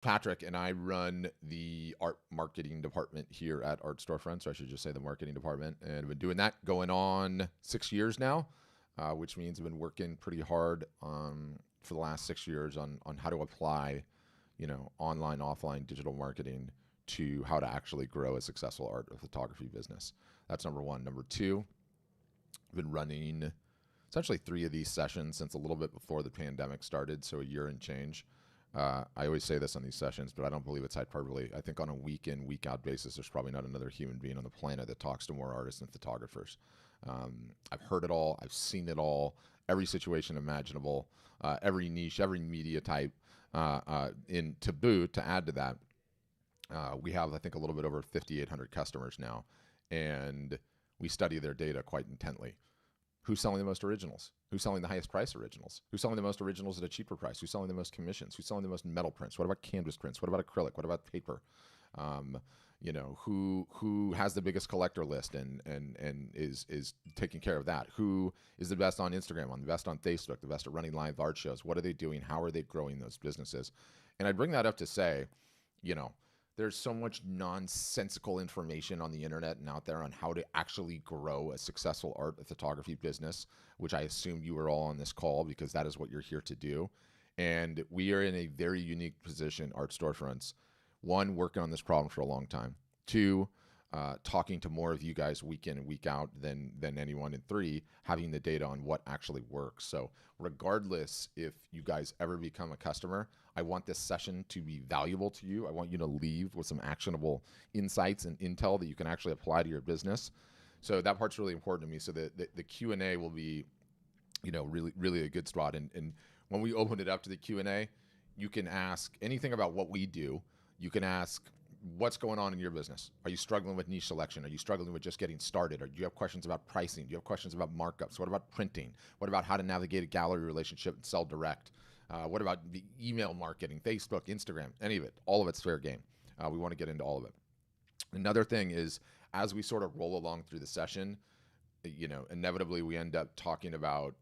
Patrick and I run the art marketing department here at Art Storefront. So I should just say the marketing department. And I've been doing that going on 6 years now, which means I've been working pretty hard for the last 6 years on how to apply, online, offline digital marketing to how to actually grow a successful art or photography business. That's number one. Number two, I've been running essentially 3 of these sessions since a little bit before the pandemic started, so a year and change. I always say this on these sessions, but I don't believe it's hyperbole. I think on a week in, week out basis, there's probably not another human being on the planet that talks to more artists and photographers. I've heard it all, I've seen it all, every situation imaginable, every niche, every media type. In to boot, to add to that, we have, I think, a little bit over 5,800 customers now, and we study their data quite intently. Who's selling the most originals? Who's selling the highest price originals? Who's selling the most originals at a cheaper price? Who's selling the most commissions? Who's selling the most metal prints? What about canvas prints? What about acrylic? What about paper? Who has the biggest collector list and is taking care of that? Who is the best on Instagram, on the best on Facebook, the best at running live art shows? What are they doing? How are they growing those businesses? And I bring that up to say, you know, there's so much nonsensical information on the internet and out there on how to actually grow a successful art and photography business, which I assume you are all on this call because that is what you're here to do. And we are in a very unique position, Art Storefronts. One, working on this problem for a long time. Two, talking to more of you guys week in and week out than anyone. And three, having the data on what actually works. So regardless if you guys ever become a customer, I want this session to be valuable to you. I want you to leave with some actionable insights and intel that you can actually apply to your business. So that part's really important to me. So the Q&A will be, really, really a good spot. And when we open it up to the Q&A, you can ask anything about what we do. You can ask, what's going on in your business? Are you struggling with niche selection? Are you struggling with just getting started? Or do you have questions about pricing? Do you have questions about markups? What about printing? What about how to navigate a gallery relationship and sell direct? What about the email marketing, Facebook, Instagram, any of it? All of it's fair game. We want to get into all of it. Another thing is, as we sort of roll along through the session, inevitably we end up talking about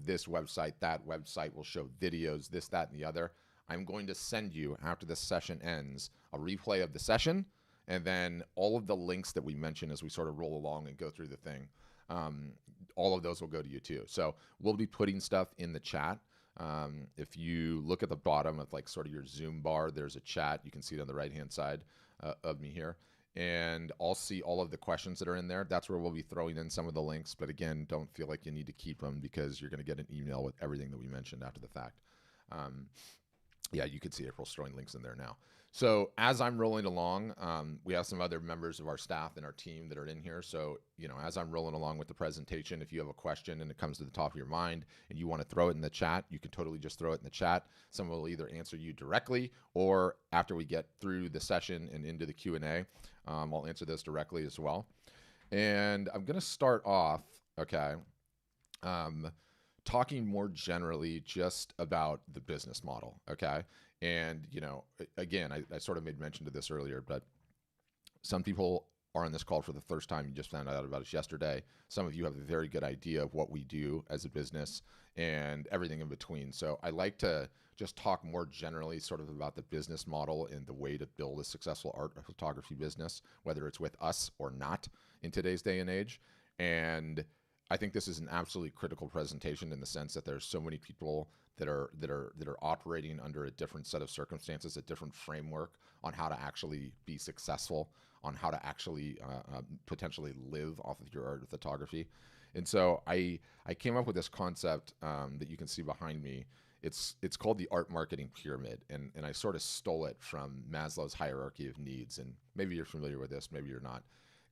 this website, that website will show videos, this, that, and the other. I'm going to send you, after the session ends, a replay of the session, and then all of the links that we mention as we sort of roll along and go through the thing. All of those will go to you too. So we'll be putting stuff in the chat. If you look at the bottom of like sort of your Zoom bar, there's a chat. You can see it on the right-hand side of me here. And I'll see all of the questions that are in there. That's where we'll be throwing in some of the links. But again, don't feel like you need to keep them because you're going to get an email with everything that we mentioned after the fact. Yeah, you can see April's throwing links in there now. So as I'm rolling along, we have some other members of our staff and our team that are in here. So, as I'm rolling along with the presentation, if you have a question and it comes to the top of your mind and you want to throw it in the chat, you can totally just throw it in the chat. Someone will either answer you directly or after we get through the session and into the Q&A, I'll answer this directly as well. And I'm going to start off, okay, talking more generally just about the business model, okay? And, again, I sort of made mention to this earlier, but some people are on this call for the first time. You just found out about us yesterday. Some of you have a very good idea of what we do as a business and everything in between. So I like to just talk more generally sort of about the business model and the way to build a successful art or photography business, whether it's with us or not in today's day and age. And I think this is an absolutely critical presentation in the sense that there's so many people that are operating under a different set of circumstances, a different framework on how to actually be successful, on how to actually potentially live off of your art of photography. And so I came up with this concept that you can see behind me. It's called the art marketing pyramid, and I sort of stole it from Maslow's hierarchy of needs. And maybe you're familiar with this, maybe you're not.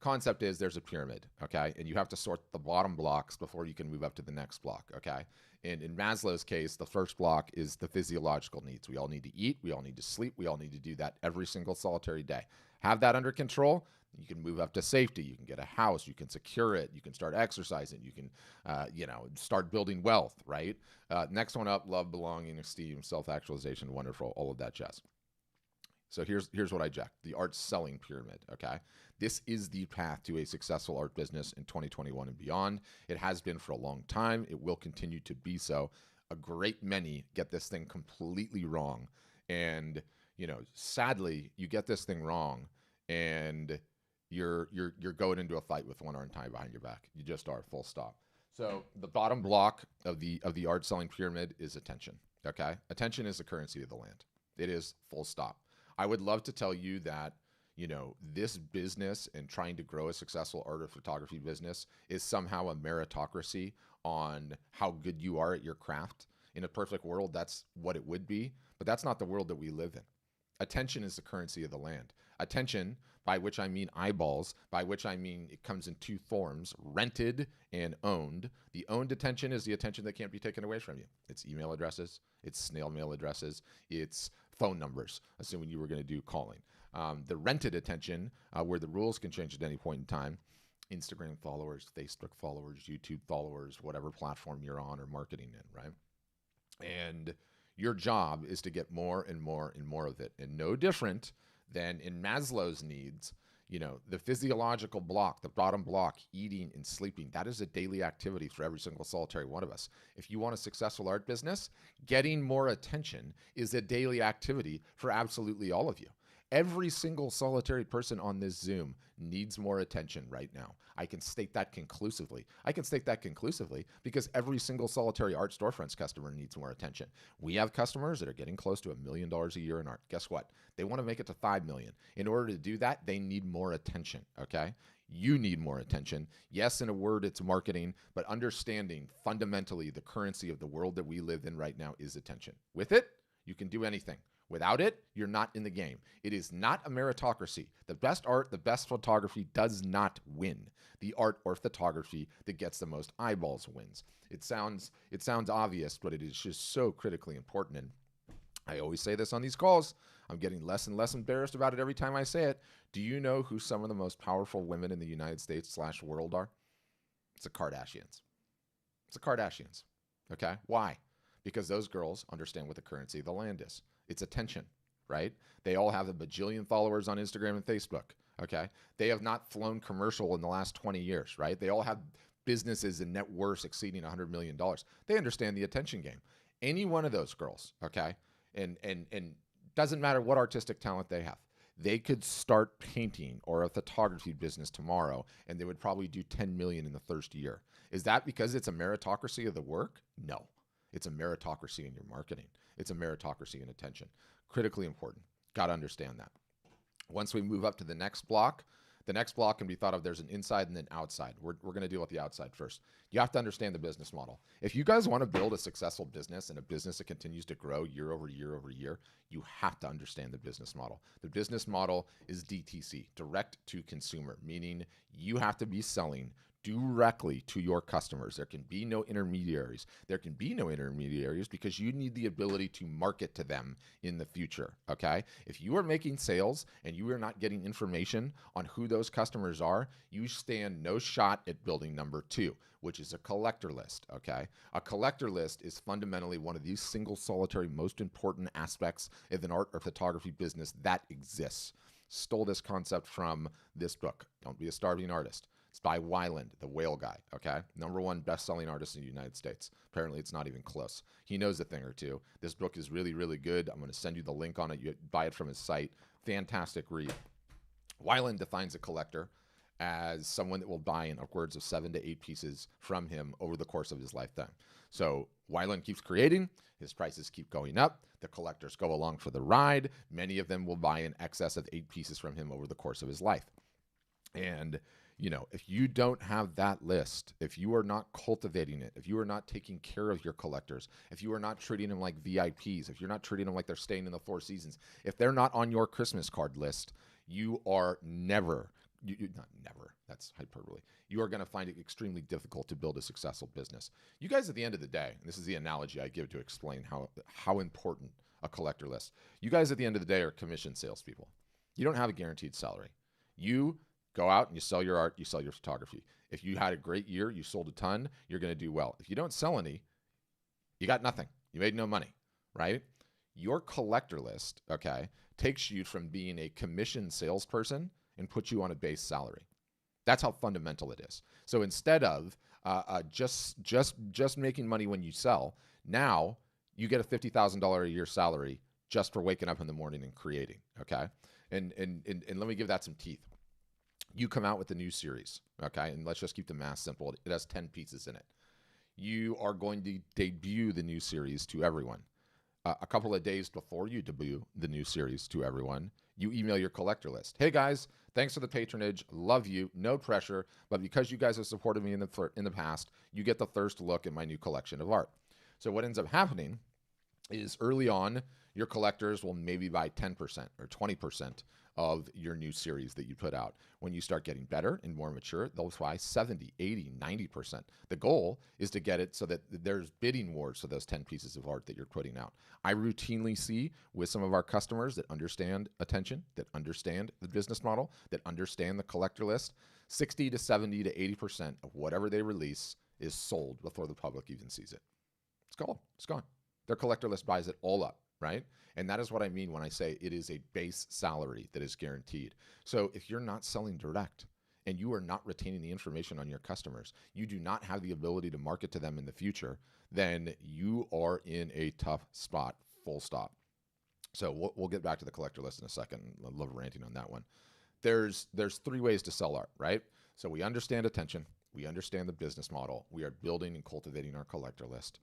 Concept is there's a pyramid, okay? And you have to sort the bottom blocks before you can move up to the next block, okay? And in Maslow's case, the first block is the physiological needs. We all need to eat. We all need to sleep. We all need to do that every single solitary day. Have that under control. You can move up to safety. You can get a house. You can secure it. You can start exercising. You can, start building wealth, right? Next one up, love, belonging, esteem, self-actualization, wonderful, all of that jazz. So here's what I jacked, the art selling pyramid, okay? This is the path to a successful art business in 2021 and beyond. It has been for a long time. It will continue to be so. A great many get this thing completely wrong. And, sadly, you get this thing wrong, and you're going into a fight with one arm tied behind your back. You just are, full stop. So the bottom block of the art selling pyramid is attention. Okay, attention is the currency of the land. It is, full stop. I would love to tell you that this business and trying to grow a successful art or photography business is somehow a meritocracy on how good you are at your craft. In a perfect world, that's what it would be, but that's not the world that we live in. Attention is the currency of the land. Attention, by which I mean eyeballs, by which I mean it comes in two forms, rented and owned. The owned attention is the attention that can't be taken away from you. It's email addresses, it's snail mail addresses, it's phone numbers, assuming you were going to do calling. The rented attention, where the rules can change at any point in time, Instagram followers, Facebook followers, YouTube followers, whatever platform you're on or marketing in, right? And your job is to get more and more and more of it. And no different than in Maslow's needs, the physiological block, the bottom block, eating and sleeping, that is a daily activity for every single solitary one of us. If you want a successful art business, getting more attention is a daily activity for absolutely all of you. Every single solitary person on this Zoom needs more attention right now. I can state that conclusively. I can state that conclusively because every single solitary art storefronts customer needs more attention. We have customers that are getting close to $1 million a year in art. Guess what? They want to make it to 5 million. In order to do that, they need more attention, okay? You need more attention. Yes, in a word, it's marketing, but understanding fundamentally the currency of the world that we live in right now is attention. With it, you can do anything. Without it, you're not in the game. It is not a meritocracy. The best art, the best photography does not win. The art or photography that gets the most eyeballs wins. It sounds obvious, but it is just so critically important. And I always say this on these calls. I'm getting less and less embarrassed about it every time I say it. Do you know who some of the most powerful women in the United States / world are? It's the Kardashians. It's the Kardashians. Okay? Why? Because those girls understand what the currency of the land is. It's attention, right? They all have a bajillion followers on Instagram and Facebook, okay? They have not flown commercial in the last 20 years, right? They all have businesses and net worth exceeding $100 million. They understand the attention game. Any one of those girls, okay? And doesn't matter what artistic talent they have. They could start painting or a photography business tomorrow, and they would probably do 10 million in the first year. Is that because it's a meritocracy of the work? No. It's a meritocracy in your marketing. It's a meritocracy in attention. Critically important. Got to understand that. Once we move up to the next block can be thought of, there's an inside and an outside. We're going to deal with the outside first. You have to understand the business model. If you guys want to build a successful business and a business that continues to grow year over year over year, you have to understand the business model. The business model is DTC, direct to consumer, meaning you have to be selling directly to your customers. There can be no intermediaries. There can be no intermediaries because you need the ability to market to them in the future, okay? If you are making sales and you are not getting information on who those customers are, you stand no shot at building number 2, which is a collector list, okay? A collector list is fundamentally one of these single solitary most important aspects of an art or photography business that exists. Stole this concept from this book, Don't Be a Starving Artist. It's by Weiland, the whale guy, okay? #1 best-selling artist in the United States. Apparently, it's not even close. He knows a thing or two. This book is really, really good. I'm going to send you the link on it. You buy it from his site. Fantastic read. Weiland defines a collector as someone that will buy in upwards of 7 to 8 pieces from him over the course of his lifetime. So Weiland keeps creating. His prices keep going up. The collectors go along for the ride. Many of them will buy in excess of 8 pieces from him over the course of his life. And if you don't have that list, if you are not cultivating it, if you are not taking care of your collectors, if you are not treating them like VIPs, if you're not treating them like they're staying in the Four Seasons, if they're not on your Christmas card list, you are never, not never, that's hyperbole. You are going to find it extremely difficult to build a successful business. You guys, at the end of the day, and this is the analogy I give to explain how important a collector list. You guys, at the end of the day, are commission salespeople. You don't have a guaranteed salary. You go out and you sell your art, you sell your photography. If you had a great year, you sold a ton, you're going to do well. If you don't sell any, you got nothing. You made no money, right? Your collector list, okay, takes you from being a commission salesperson and puts you on a base salary. That's how fundamental it is. So instead of just making money when you sell, now you get a $50,000 a year salary just for waking up in the morning and creating. Okay. And let me give that some teeth. You come out with a new series. Okay. And let's just keep the math simple. It has 10 pieces in it. You are going to debut the new series to everyone. A couple of days before you debut the new series to everyone, you email your collector list. Hey guys, thanks for the patronage. Love you. No pressure. But because you guys have supported me in the past, you get the first look at my new collection of art. So what ends up happening is early on, your collectors will maybe buy 10% or 20% of your new series that you put out. When you start getting better and more mature, they'll buy 70, 80, 90%. The goal is to get it so that there's bidding wars for those 10 pieces of art that you're putting out. I routinely see with some of our customers that understand attention, that understand the business model, that understand the collector list, 60 to 70 to 80% of whatever they release is sold before the public even sees it. It's gone. It's gone. Their collector list buys it all up, right? And that is what I mean when I say it is a base salary that is guaranteed. So if you're not selling direct and you are not retaining the information on your customers, you do not have the ability to market to them in the future, then you are in a tough spot, full stop. So we'll get back to the collector list in a second. I love ranting on that one. There's 3 ways to sell art, right? So we understand attention. We understand the business model. We are building and cultivating our collector list.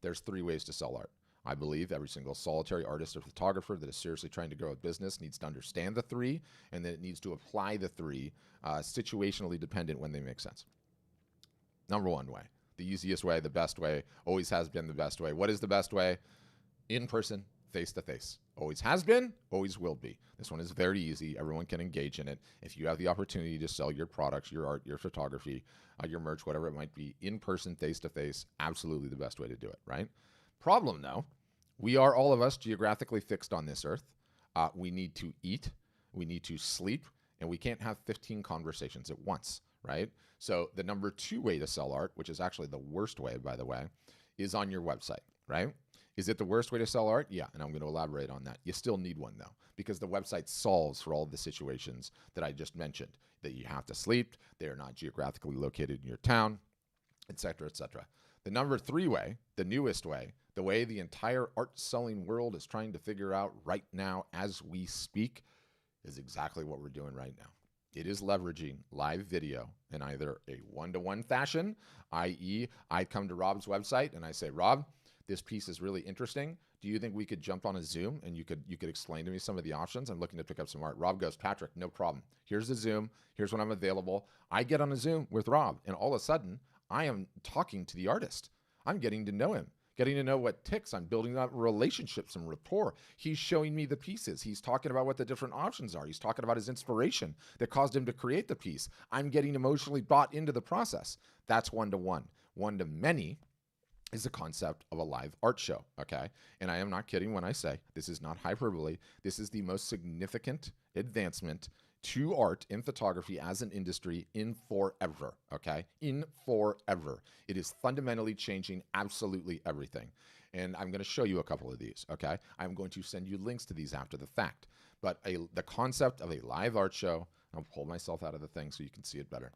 There's 3 ways to sell art. I believe every single solitary artist or photographer that is seriously trying to grow a business needs to understand the 3, and then it needs to apply the 3 situationally dependent when they make sense. Number 1 way, the easiest way, the best way, always has been the best way. What is the best way? In person, face to face. Always has been, always will be. This one is very easy. Everyone can engage in it. If you have the opportunity to sell your products, your art, your photography, your merch, whatever it might be, in person, face to face, absolutely the best way to do it, right? Problem though, we are all of us geographically fixed on this earth. We need to eat, we need to sleep, and we can't have 15 conversations at once, right? So the number 2 way to sell art, which is actually the worst way, by the way, is on your website, right? Is it the worst way to sell art? Yeah, and I'm going to elaborate on that. You still need one though, because the website solves for all of the situations that I just mentioned, that you have to sleep, they're not geographically located in your town, et cetera, et cetera. The number 3 way, the newest way, the way the entire art selling world is trying to figure out right now as we speak, is exactly what we're doing right now. It is leveraging live video in either a one-to-one fashion, i.e. I come to Rob's website and I say, Rob, this piece is really interesting. Do you think we could jump on a Zoom and you could explain to me some of the options? I'm looking to pick up some art. Rob goes, Patrick, no problem. Here's the Zoom. Here's when I'm available. I get on a Zoom with Rob, and all of a sudden, I am talking to the artist. I'm getting to know him, getting to know what ticks. I'm building up relationships and rapport. He's showing me the pieces. He's talking about what the different options are. He's talking about his inspiration that caused him to create the piece. I'm getting emotionally bought into the process. That's one-to-one. One-to-many is the concept of a live art show, okay? And I am not kidding when I say this is not hyperbole. This is the most significant advancement to art in photography as an industry in forever, okay? In forever. It is fundamentally changing absolutely everything. And I'm going to show you a couple of these, okay? I'm going to send you links to these after the fact. But the concept of a live art show, I'll pull myself out of the thing so you can see it better.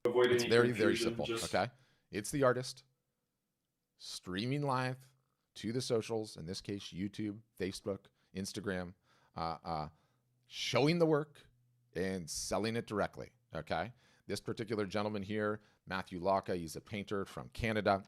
It's very, very simple, okay? It's the artist streaming live to the socials, in this case, YouTube, Facebook, Instagram, showing the work and selling it directly, okay? This particular gentleman here, Matthew Locka, he's a painter from Canada,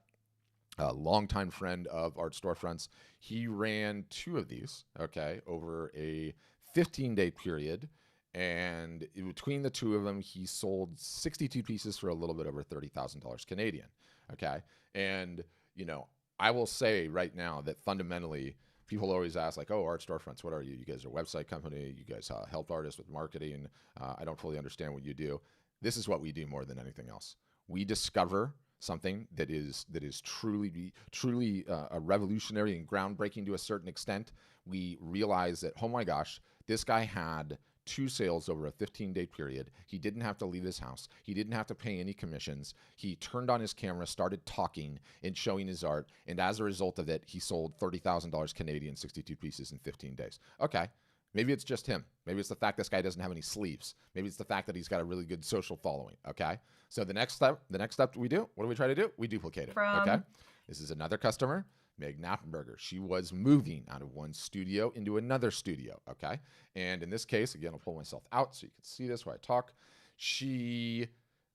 a longtime friend of Art Storefronts. He ran 2 of these, okay, over a 15-day period, and between the 2 of them, he sold 62 pieces for a little bit over $30,000 Canadian, okay? And you know, I will say right now that fundamentally, people always ask like, oh, Art Storefronts, what are you? You guys are a website company. You guys help artists with marketing. I don't fully understand what you do. This is what we do more than anything else. We discover something that is truly revolutionary and groundbreaking to a certain extent. We realize that, oh my gosh, this guy had 2 sales over a 15-day period. He didn't have to leave his house. He didn't have to pay any commissions. He turned on his camera, started talking and showing his art, and as a result of it, he sold $30,000 Canadian, 62 pieces in 15 days. Okay, maybe it's just him. Maybe it's the fact this guy doesn't have any sleeves. Maybe it's the fact that he's got a really good social following, okay? So the next step we do, what do we try to do? We duplicate it, okay? This is another customer, Meg Knappenberger, she was moving out of one studio into another studio, okay? And in this case, again, I'll pull myself out so you can see this while I talk. She,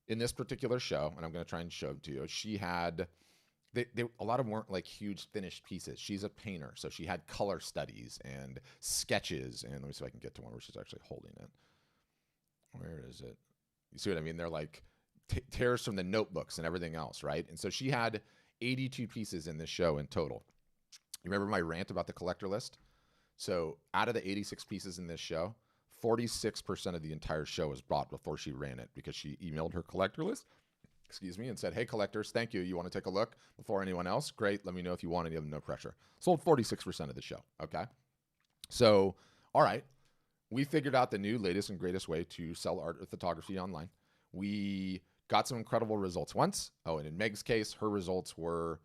in this particular show, and I'm going to try and show it to you, she had, a lot of them weren't like huge finished pieces. She's a painter, so she had color studies and sketches. And let me see if I can get to one where she's actually holding it. Where is it? You see what I mean? They're like tears from the notebooks and everything else, right? And so she had 82 pieces in this show in total. You remember my rant about the collector list? So out of the 86 pieces in this show, 46% of the entire show was bought before she ran it because she emailed her collector list, and said, hey, collectors, thank you. You want to take a look before anyone else? Great. Let me know if you want any of them. No pressure. Sold 46% of the show. Okay. So, all right. We figured out the new, latest, and greatest way to sell art or photography online. We got some incredible results once. Oh, and in Meg's case, her results were,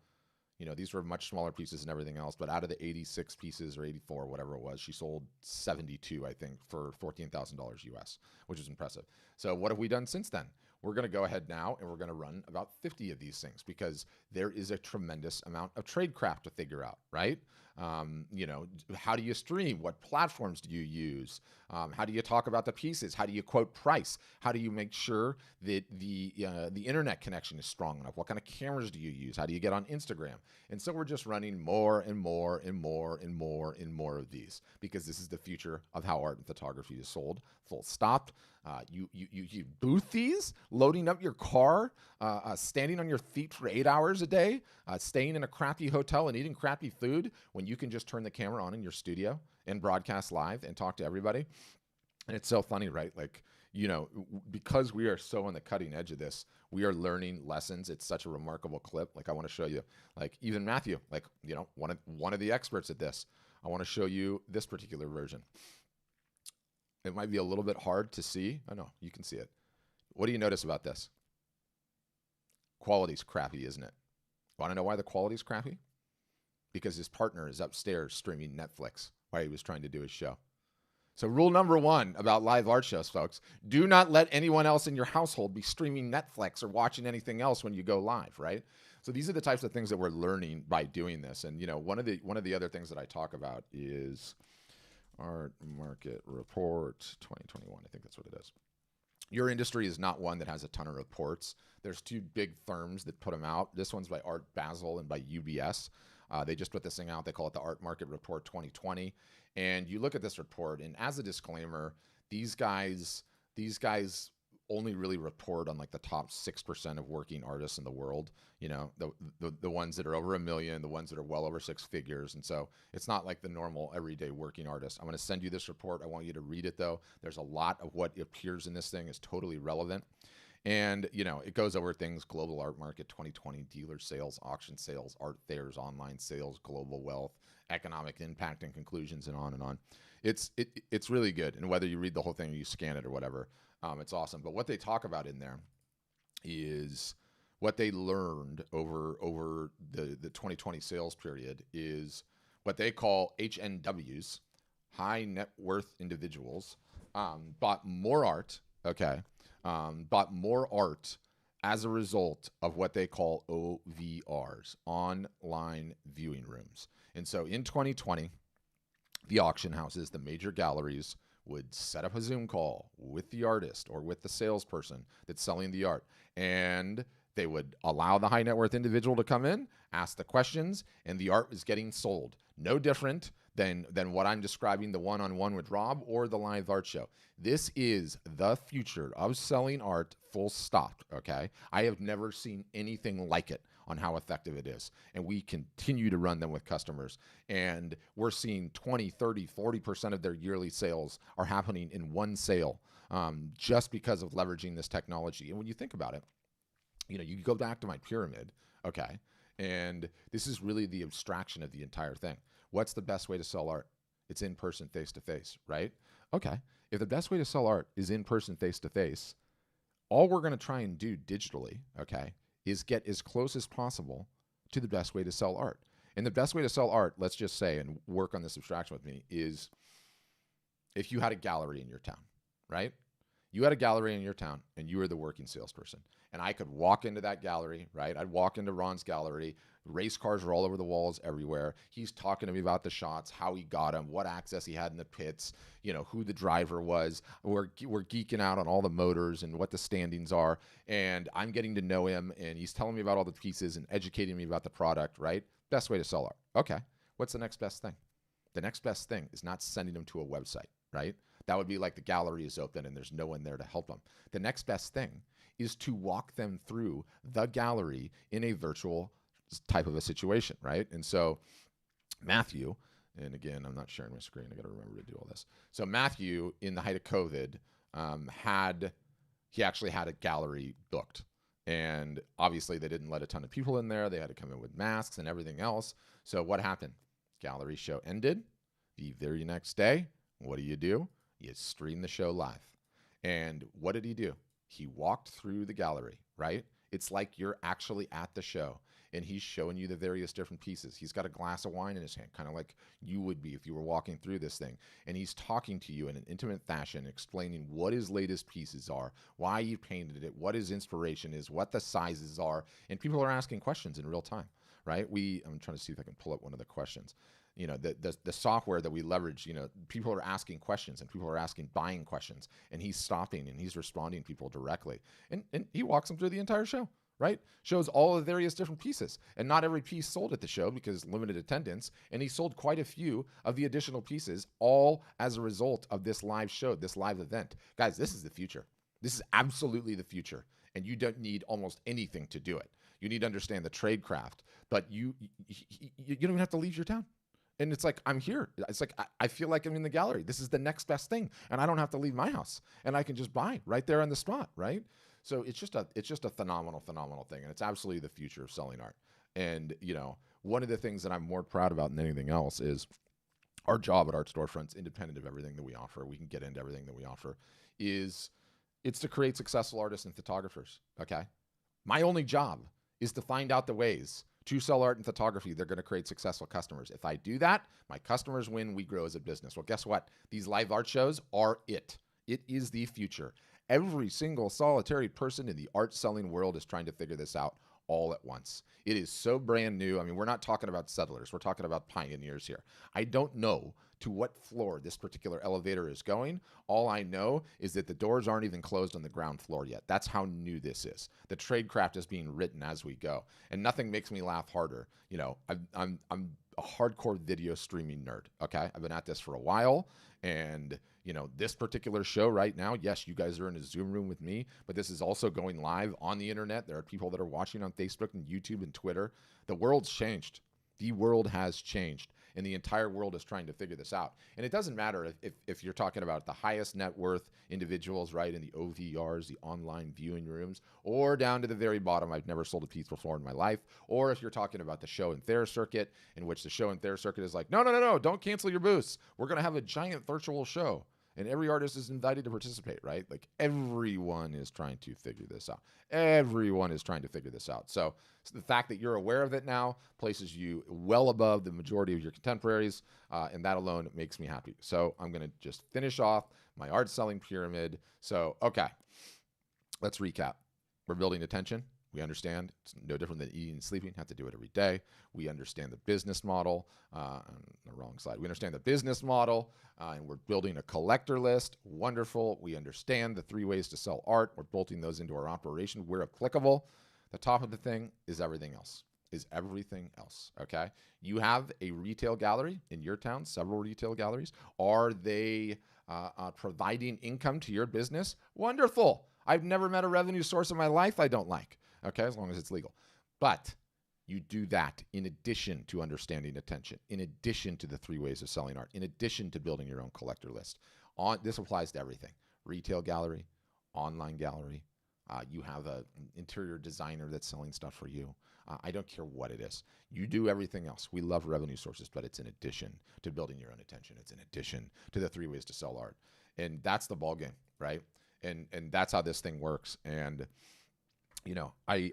these were much smaller pieces and everything else. But out of the 86 pieces or 84, whatever it was, she sold 72, I think, for $14,000 US, which is impressive. So what have we done since then? We're going to go ahead now and we're going to run about 50 of these things because there is a tremendous amount of tradecraft to figure out, right? How do you stream? What platforms do you use? How do you talk about the pieces? How do you quote price? How do you make sure that the internet connection is strong enough? What kind of cameras do you use? How do you get on Instagram? And so we're just running more and more and more and more and more of these because this is the future of how art and photography is sold. Full stop. You booth these, loading up your car, standing on your feet for 8 hours a day, staying in a crappy hotel and eating crappy food when you can just turn the camera on in your studio and broadcast live and talk to everybody. And it's so funny, right? Like, because we are so on the cutting edge of this, we are learning lessons. It's such a remarkable clip. Like I want to show you, like even Matthew, like, one of the experts at this. I want to show you this particular version. It might be a little bit hard to see. I know you can see it. What do you notice about this? Quality's crappy, isn't it? Want to know why the quality's crappy? Because his partner is upstairs streaming Netflix while he was trying to do his show. So rule number one about live art shows, folks, do not let anyone else in your household be streaming Netflix or watching anything else when you go live, right? So these are the types of things that we're learning by doing this. And, one of the other things that I talk about is Art Market Report 2021. I think that's what it is. Your industry is not one that has a ton of reports. There's two big firms that put them out. This one's by Art Basel and by UBS. They just put this thing out. They call it the Art Market Report 2020. And you look at this report, and as a disclaimer, these guys only really report on like the top 6% of working artists in the world. The ones that are over $1 million, the ones that are well over six figures. And so it's not like the normal everyday working artist. I'm going to send you this report. I want you to read it though. There's a lot of what appears in this thing is totally relevant. And, it goes over things: global art market 2020, dealer sales, auction sales, art fairs, online sales, global wealth, economic impact and conclusions, and on and on. It's really good. And whether you read the whole thing or you scan it or whatever, it's awesome. But what they talk about in there is what they learned over the 2020 sales period is what they call HNWs, high net worth individuals, bought more art, bought more art as a result of what they call OVRs, online viewing rooms. And so in 2020, the auction houses, the major galleries, would set up a Zoom call with the artist or with the salesperson that's selling the art. And they would allow the high net worth individual to come in, ask the questions, and the art was getting sold. No different than what I'm describing, the one-on-one with Rob or the live art show. This is the future of selling art, full stop, okay? I have never seen anything like it on how effective it is. And we continue to run them with customers. And we're seeing 20, 30, 40% of their yearly sales are happening in one sale just because of leveraging this technology. And when you think about it, you go back to my pyramid, okay? And this is really the abstraction of the entire thing. What's the best way to sell art? It's in person, face to face, right? Okay. If the best way to sell art is in person, face to face, all we're going to try and do digitally, okay, is get as close as possible to the best way to sell art. And the best way to sell art, let's just say, and work on this abstraction with me, is if you had a gallery in your town, right? you had a gallery in your town and you were the working salesperson, and I could walk into that gallery, right? I'd walk into Ron's gallery. Race cars are all over the walls everywhere. He's talking to me about the shots, how he got them, what access he had in the pits, who the driver was. We're geeking out on all the motors and what the standings are. And I'm getting to know him, and he's telling me about all the pieces and educating me about the product, right? Best way to sell art. Okay. What's the next best thing? The next best thing is not sending them to a website, right? That would be like the gallery is open and there's no one there to help them. The next best thing is to walk them through the gallery in a virtual type of a situation, right? And so Matthew, and again, I'm not sharing my screen. I got to remember to do all this. So Matthew, in the height of COVID, he actually had a gallery booked. And obviously they didn't let a ton of people in there. They had to come in with masks and everything else. So what happened? Gallery show ended. The very next day, what do? You stream the show live. And what did he do? He walked through the gallery, right? It's like you're actually at the show and he's showing you the various different pieces. He's got a glass of wine in his hand, kind of like you would be if you were walking through this thing. And he's talking to you in an intimate fashion, explaining what his latest pieces are, why you painted it, what his inspiration is, what the sizes are. And people are asking questions in real time, right? I'm trying to see if I can pull up one of the questions. The software that we leverage, people are asking questions and people are asking buying questions, and he's stopping and he's responding to people directly. And he walks them through the entire show, right? Shows all the various different pieces, and not every piece sold at the show because limited attendance. And he sold quite a few of the additional pieces, all as a result of this live show, this live event. Guys, this is the future. This is absolutely the future. And you don't need almost anything to do it. You need to understand the trade craft, but you don't even have to leave your town. And it's like, I'm here. It's like, I feel like I'm in the gallery. This is the next best thing. And I don't have to leave my house. And I can just buy right there on the spot, right? So it's just a phenomenal thing. And it's absolutely the future of selling art. And, one of the things that I'm more proud about than anything else is our job at Art Storefronts, independent of everything that we offer, we can get into everything that we offer, it's to create successful artists and photographers, okay? My only job is to find out the ways to sell art and photography. They're going to create successful customers. If I do that, my customers win, we grow as a business. Well, guess what? These live art shows are it. It is the future. Every single solitary person in the art selling world is trying to figure this out all at once. It is so brand new. I mean, we're not talking about settlers. We're talking about pioneers here. I don't know to what floor this particular elevator is going. All I know is that the doors aren't even closed on the ground floor yet. That's how new this is. The tradecraft is being written as we go. And nothing makes me laugh harder. I'm a hardcore video streaming nerd, okay? I've been at this for a while, and this particular show right now, yes, you guys are in a Zoom room with me, but this is also going live on the internet. There are people that are watching on Facebook and YouTube and Twitter. The world's changed. The world has changed, and the entire world is trying to figure this out. And it doesn't matter if you're talking about the highest net worth individuals, right, in the OVRs, the online viewing rooms, or down to the very bottom, I've never sold a piece before in my life, or if you're talking about the show and Thayer circuit, in which the show and Thayer circuit is like, no, don't cancel your booths. We're going to have a giant virtual show. And every artist is invited to participate, right? Like everyone is trying to figure this out. Everyone is trying to figure this out. So the fact that you're aware of it now places you well above the majority of your contemporaries, and that alone makes me happy. So I'm going to just finish off my art selling pyramid. So, okay, let's recap. We're building attention. We understand it's no different than eating and sleeping. Have to do it every day. We understand the business model. The wrong slide. We understand the business model, and we're building a collector list. Wonderful. We understand the 3 ways to sell art. We're bolting those into our operation where applicable. The top of the thing is everything else. Okay? You have a retail gallery in your town, several retail galleries. Are they providing income to your business? Wonderful. I've never met a revenue source in my life I don't like. Okay, as long as it's legal. But you do that in addition to understanding attention, in addition to the 3 ways of selling art, in addition to building your own collector list. This applies to everything. Retail gallery, online gallery. You have an interior designer that's selling stuff for you. I don't care what it is. You do everything else. We love revenue sources, but it's in addition to building your own attention. It's in addition to the 3 ways to sell art. And that's the ballgame, right? And that's how this thing works. And it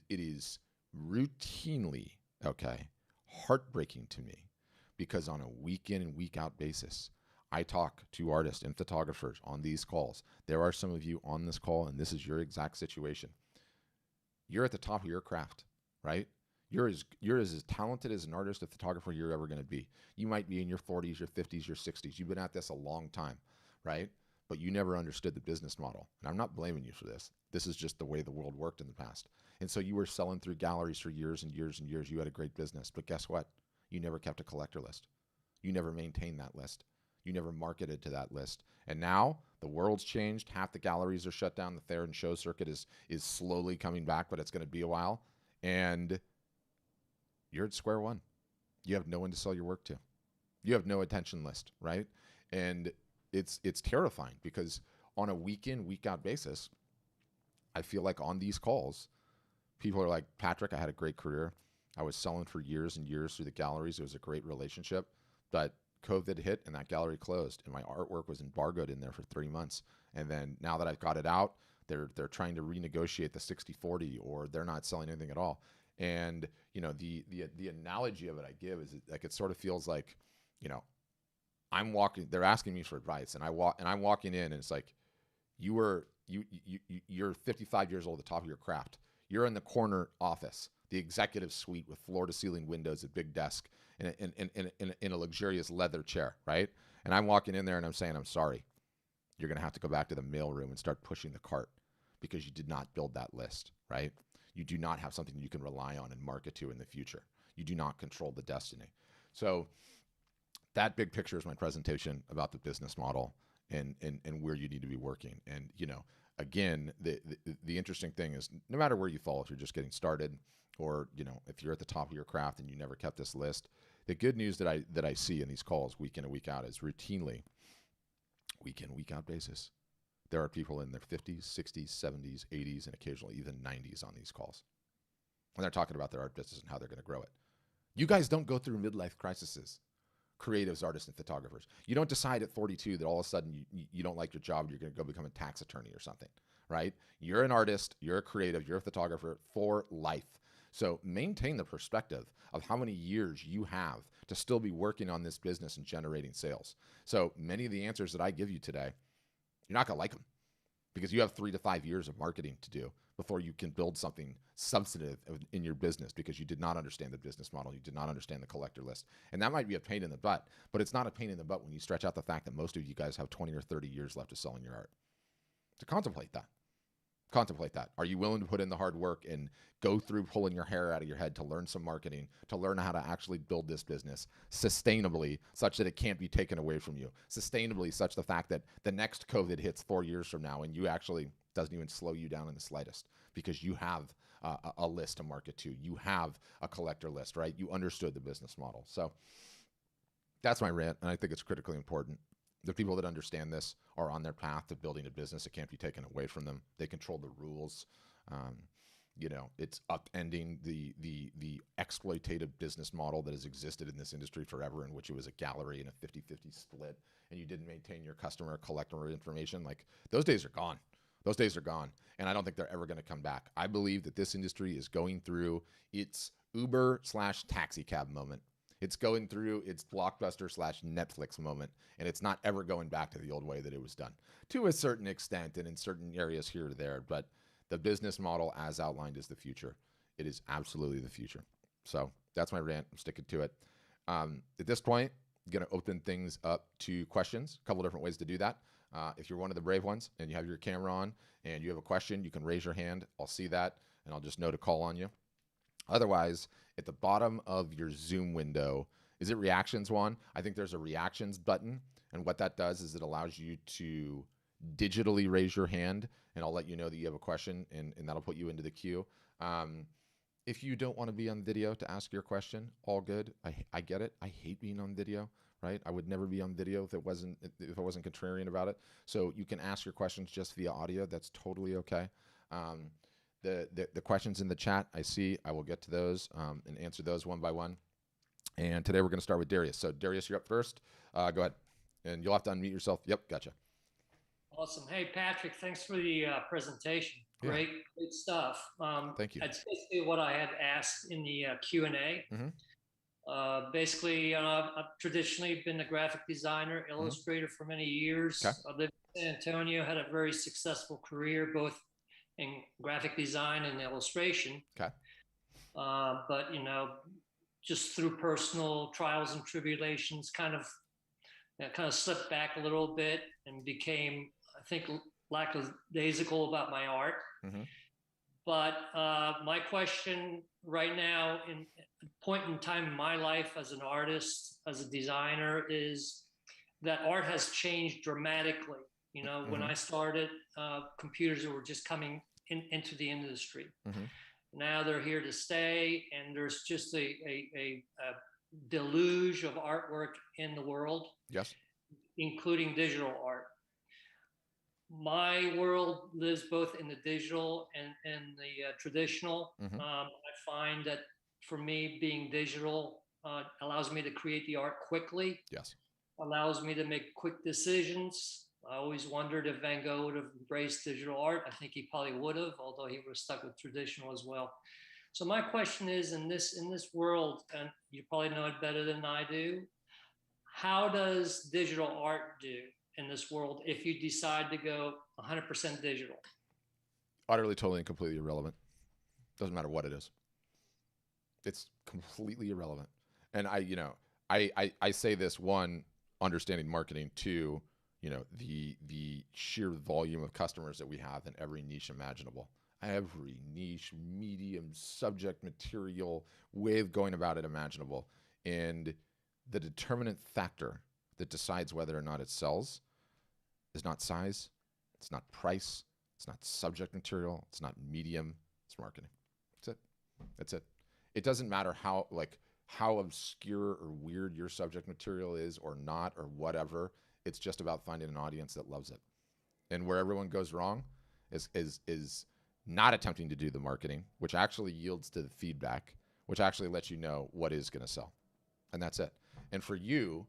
is routinely, okay, heartbreaking to me because on a week in and week out basis, I talk to artists and photographers on these calls. There are some of you on this call, and this is your exact situation. You're at the top of your craft, right? You're as talented as an artist, a photographer you're ever going to be. You might be in your 40s, your 50s, your 60s. You've been at this a long time, right? But you never understood the business model. And I'm not blaming you for this. This is just the way the world worked in the past. And so you were selling through galleries for years and years and years. You had a great business. But guess what? You never kept a collector list. You never maintained that list. You never marketed to that list. And now the world's changed. Half the galleries are shut down. The fair and show circuit is slowly coming back, but it's going to be a while. And you're at square one. You have no one to sell your work to. You have no attention list, right? And it's terrifying because on a week in, week out basis, I feel like on these calls, people are like, Patrick, I had a great career. I was selling for years and years through the galleries. It was a great relationship, but COVID hit and that gallery closed, and my artwork was embargoed in there for 3 months. And then now that I've got it out, they're trying to renegotiate the 60-40, or they're not selling anything at all. And the analogy of it I give is like, it sort of feels like, they're asking me for advice, and I'm walking in, and it's like, you're 55 years old at the top of your craft. You're in the corner office, the executive suite with floor to ceiling windows, a big desk, in a luxurious leather chair, right? And I'm walking in there and I'm saying, I'm sorry. You're going to have to go back to the mailroom and start pushing the cart because you did not build that list, right? You do not have something you can rely on and market to in the future. You do not control the destiny. So that big picture is my presentation about the business model and where you need to be working. And, again, the interesting thing is, no matter where you fall, if you're just getting started, or, if you're at the top of your craft and you never kept this list, the good news that I see in these calls week in and week out is routinely, week in, week out basis, there are people in their 50s, 60s, 70s, 80s, and occasionally even 90s on these calls. And they're talking about their art business and how they're going to grow it. You guys don't go through midlife crises, creatives, artists, and photographers. You don't decide at 42 that all of a sudden you don't like your job and you're going to go become a tax attorney or something, right? You're an artist, you're a creative, you're a photographer for life. So maintain the perspective of how many years you have to still be working on this business and generating sales. So many of the answers that I give you today, you're not going to like them because you have 3 to 5 years of marketing to do before you can build something substantive in your business, because you did not understand the business model. You did not understand the collector list. And that might be a pain in the butt, but it's not a pain in the butt when you stretch out the fact that most of you guys have 20 or 30 years left of selling your art. So contemplate that. Contemplate that. Are you willing to put in the hard work and go through pulling your hair out of your head to learn some marketing, to learn how to actually build this business sustainably such that it can't be taken away from you? Sustainably such the fact that the next COVID hits 4 years from now and you actually doesn't even slow you down in the slightest because you have a list to market to. You have a collector list, right? You understood the business model. So that's my rant, and I think it's critically important. The people that understand this are on their path to building a business. It can't be taken away from them. They control the rules. It's upending the exploitative business model that has existed in this industry forever, in which it was a gallery and a 50-50 split, and you didn't maintain your customer collector information. Like, those days are gone. Those days are gone, and I don't think they're ever going to come back. I believe that this industry is going through its Uber/taxi cab moment. It's going through its Blockbuster/Netflix moment, and it's not ever going back to the old way that it was done, to a certain extent and in certain areas here or there. But the business model as outlined is the future. It is absolutely the future. So that's my rant. I'm sticking to it. At this point, I'm going to open things up to questions. A couple different ways to do that. If you're one of the brave ones and you have your camera on and you have a question, you can raise your hand. I'll see that, and I'll just know to call on you. Otherwise, at the bottom of your Zoom window, is it reactions, Juan? I think there's a reactions button, and what that does is it allows you to digitally raise your hand, and I'll let you know that you have a question, and that'll put you into the queue. If you don't want to be on video to ask your question, all good. I get it. I hate being on video, right? I would never be on video if I wasn't contrarian about it. So you can ask your questions just via audio. That's totally okay. The questions in the chat, I see. I will get to those and answer those one by one. And today we're going to start with Darius. So Darius, you're up first. Go ahead. And you'll have to unmute yourself. Yep, gotcha. Awesome. Hey, Patrick, thanks for the presentation. Great stuff. Thank you. That's basically what I had asked in the Q&A. Mm-hmm. Basically, I've traditionally been a graphic designer, Mhm. illustrator for many Okay. years. I lived in San Antonio, had a very successful career both in graphic design and illustration. Okay. But just through personal trials and tribulations, kind of slipped back a little bit and became, I think, lackadaisical about my art. Mm-hmm. But my question right now, in a point in time in my life as an artist, as a designer, is that art has changed dramatically. When Mm-hmm. I started, computers were just coming into the industry. Mm-hmm. Now they're here to stay, and there's just a deluge of artwork in the world, Yes. including digital art. My world lives both in the digital and the traditional. Mm-hmm. I find that for me, being digital allows me to create the art quickly, Yes. allows me to make quick decisions. I always wondered if Van Gogh would have embraced digital art. I think he probably would have, although he was stuck with traditional as well. So my question is, in this world, and you probably know it better than I do, how does digital art do in this world if you decide to go 100% digital? Utterly, totally, and completely irrelevant. Doesn't matter what it is. It's completely irrelevant. And I say this, one, understanding marketing, two, the sheer volume of customers that we have in every niche imaginable. Every niche, medium, subject, material, way of going about it imaginable. And the determinant factor that decides whether or not it sells is not size, it's not price, it's not subject material, it's not medium, it's marketing. That's it. That's it. It doesn't matter how obscure or weird your subject material is or not or whatever. It's just about finding an audience that loves it. And where everyone goes wrong is not attempting to do the marketing, which actually yields to the feedback, which actually lets you know what is going to sell. And that's it. And for you,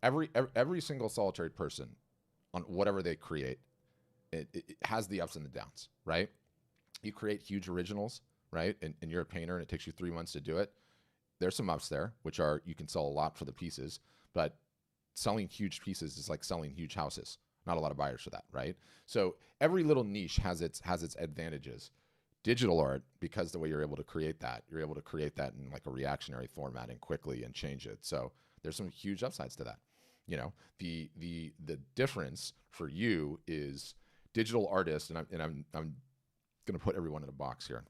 every single solitary person on whatever they create, it has the ups and the downs, right? You create huge originals, right? And you're a painter and it takes you 3 months to do it. There's some ups there, which are you can sell a lot for the pieces, but selling huge pieces is like selling huge houses. Not a lot of buyers for that, right? So every little niche has its advantages. Digital art, because the way you're able to create that in like a reactionary format and quickly and change it. So there's some huge upsides to that. The difference for you is digital artists, and I'm going to put everyone in a box here,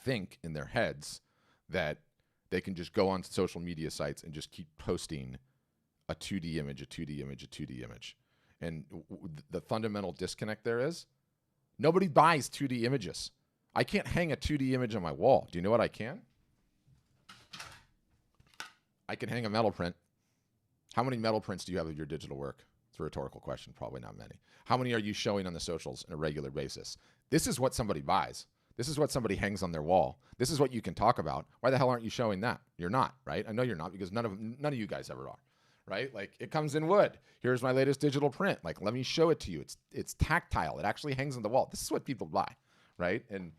think in their heads that they can just go on social media sites and just keep posting a 2D image, a 2D image, a 2D image. And the fundamental disconnect there is nobody buys 2D images. I can't hang a 2D image on my wall. Do you know what I can? I can hang a metal print. How many metal prints do you have of your digital work? It's a rhetorical question. Probably not many. How many are you showing on the socials on a regular basis? This is what somebody buys. This is what somebody hangs on their wall. This is what you can talk about. Why the hell aren't you showing that? You're not, right? I know you're not, because none of you guys ever are, right? Like, it comes in wood. Here's my latest digital print. Like, let me show it to you. It's tactile. It actually hangs on the wall. This is what people buy, right? And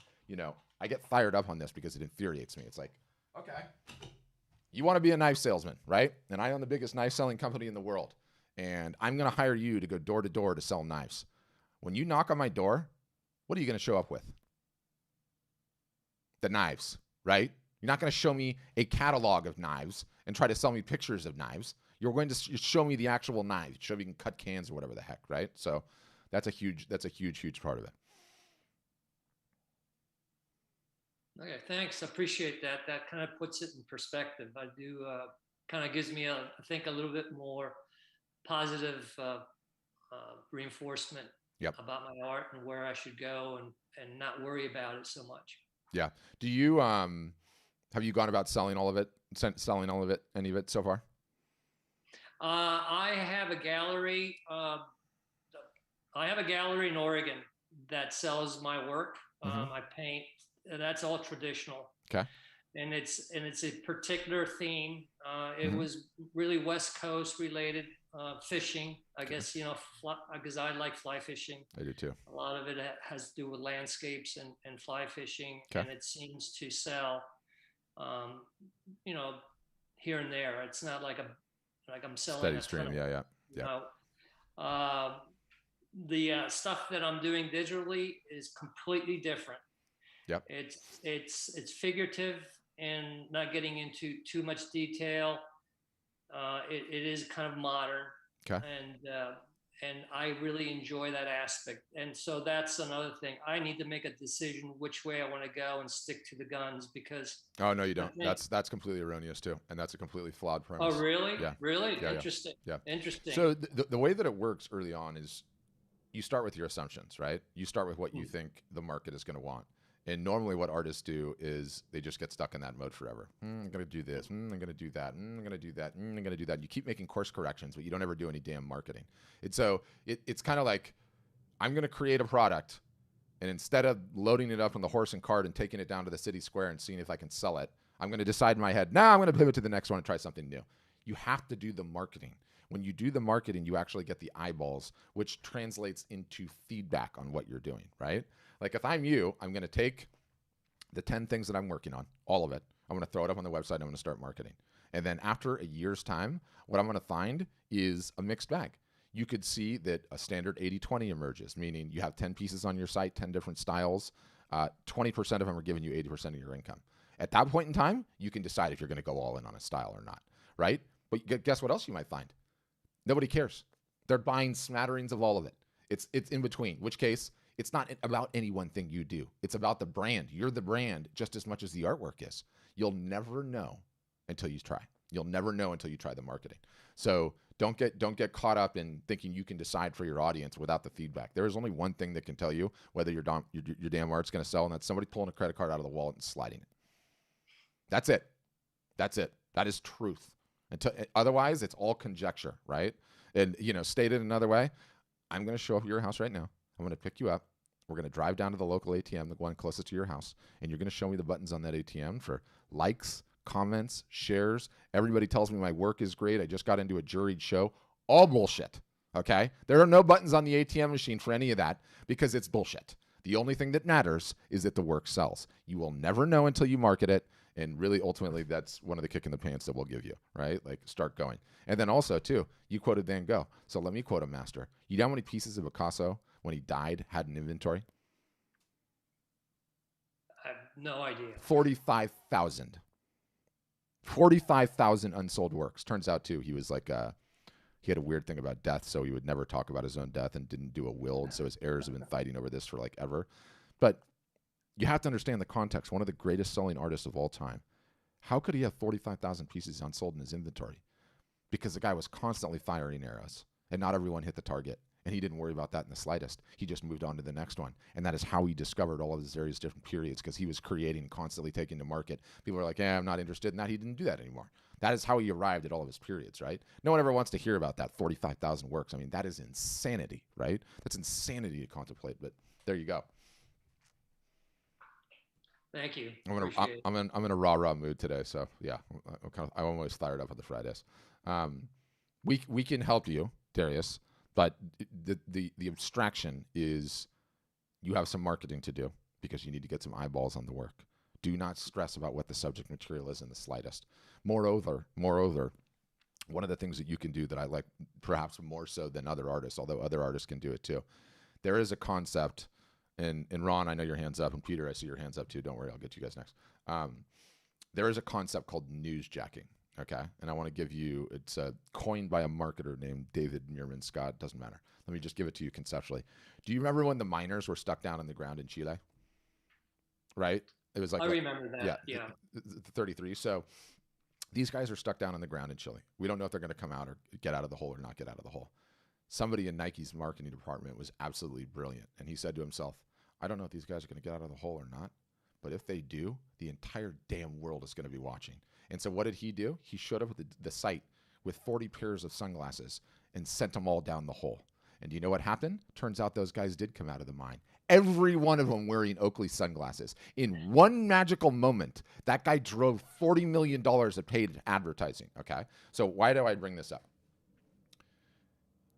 I get fired up on this because it infuriates me. It's like, okay, you want to be a knife salesman, right? And I own the biggest knife selling company in the world. And I'm going to hire you to go door to door to sell knives. When you knock on my door, what are you going to show up with? The knives, right? You're not going to show me a catalog of knives and try to sell me pictures of knives. You're going to show me the actual knives. Show me you can cut cans or whatever the heck, right? So that's a huge part of it. Okay, thanks. I appreciate that. That kind of puts it in perspective. I do kind of gives me I think, a little bit more positive reinforcement Yep. about my art and where I should go and not worry about it so much. Yeah. Do you have you gone about selling all of it, any of it so far? I have a gallery. I have a gallery in Oregon that sells my work. Mm-hmm. I paint. That's all traditional. Okay. And it's a particular theme. It Mm-hmm. was really West Coast related, fishing. I Okay. guess because I like fly fishing. I do too. A lot of it has to do with landscapes and fly fishing, Okay. and it seems to sell. um, you know, here and there. It's not like I'm selling Steady a ton stream. of, Yeah, yeah, you yeah. know, uh, the stuff that I'm doing digitally is completely different. Yep. It's figurative and not getting into too much detail. It is kind of modern, Okay. and I really enjoy that aspect. And so that's another thing. I need to make a decision which way I want to go and stick to the guns because Oh no, you I don't. think. That's completely erroneous too, and that's a completely flawed Oh, premise. really? Yeah, Really yeah, yeah, interesting. yeah. Interesting. So the way that it works early on is you start with your assumptions, right? You start with what you Hmm. think the market is going to want. And normally, what artists do is they just get stuck in that mode forever. I'm going to do this. I'm going to do that. I'm going to do that. I'm going to do that. You keep making course corrections, but you don't ever do any damn marketing. And so it's kind of like I'm going to create a product, and instead of loading it up on the horse and cart and taking it down to the city square and seeing if I can sell it, I'm going to decide in my head, I'm going to pivot to the next one and try something new. You have to do the marketing. When you do the marketing, you actually get the eyeballs, which translates into feedback on what you're doing, right? Like if I'm you, I'm going to take the 10 things that I'm working on, all of it. I'm going to throw it up on the website. I'm going to start marketing. And then after a year's time, what I'm going to find is a mixed bag. You could see that a standard 80-20 emerges, meaning you have 10 pieces on your site, 10 different styles. 20% of them are giving you 80% of your income. At that point in time, you can decide if you're going to go all in on a style or not, right? But guess what else you might find? Nobody cares. They're buying smatterings of all of it. It's in between, which case it's not about any one thing you do. It's about the brand. You're the brand just as much as the artwork is. You'll never know until you try. You'll never know until you try the marketing. So don't get caught up in thinking you can decide for your audience without the feedback. There is only one thing that can tell you whether your damn art's going to sell, and that's somebody pulling a credit card out of the wallet and sliding it. That's it. That's it. That is truth. Otherwise, it's all conjecture, right? And stated another way, I'm going to show up at your house right now. I'm going to pick you up. We're going to drive down to the local ATM, the one closest to your house, and you're going to show me the buttons on that ATM for likes, comments, shares. Everybody tells me my work is great. I just got into a juried show. All bullshit. Okay? There are no buttons on the ATM machine for any of that because it's bullshit. The only thing that matters is that the work sells. You will never know until you market it. And really, ultimately, that's one of the kick in the pants that we'll give you, right? Like, start going. And then also, too, you quoted Van Gogh. So let me quote a master. You know how many pieces of Picasso, when he died, had an inventory? I have no idea. 45,000. 45,000 unsold works. Turns out, too, he was like, he had a weird thing about death, so he would never talk about his own death and didn't do a will. And so his heirs have been fighting over this for like ever. But you have to understand the context. One of the greatest selling artists of all time. How could he have 45,000 pieces unsold in his inventory? Because the guy was constantly firing arrows, and not everyone hit the target. And he didn't worry about that in the slightest. He just moved on to the next one. And that is how he discovered all of his various different periods, because he was creating, constantly taking to market. People are like, I'm not interested in that. He didn't do that anymore. That is how he arrived at all of his periods, right? No one ever wants to hear about that 45,000 works. I mean, that is insanity, right? That's insanity to contemplate, but there you go. Thank you. I'm in a rah mood today, so yeah, I'm almost fired up on the Fridays. We can help you, Darius, but the abstraction is you have some marketing to do because you need to get some eyeballs on the work. Do not stress about what the subject material is in the slightest. Moreover, one of the things that you can do that I like perhaps more so than other artists, although other artists can do it too, there is a concept. And Ron, I know your hand's up, and Peter, I see your hands up too. Don't worry, I'll get to you guys next. There is a concept called newsjacking, okay? And I want to give you, it's coined by a marketer named David Meerman Scott. Doesn't matter. Let me just give it to you conceptually. Do you remember when the miners were stuck down in the ground in Chile? Right? It was like I remember that. Yeah. 33. So these guys are stuck down on the ground in Chile. We don't know if they're going to come out or get out of the hole or not get out of the hole. Somebody in Nike's marketing department was absolutely brilliant. And he said to himself, I don't know if these guys are going to get out of the hole or not, but if they do, the entire damn world is going to be watching. And so what did he do? He showed up at the site with 40 pairs of sunglasses and sent them all down the hole. And do you know what happened? Turns out those guys did come out of the mine. Every one of them wearing Oakley sunglasses. In one magical moment, that guy drove $40 million of paid advertising, okay? So why do I bring this up?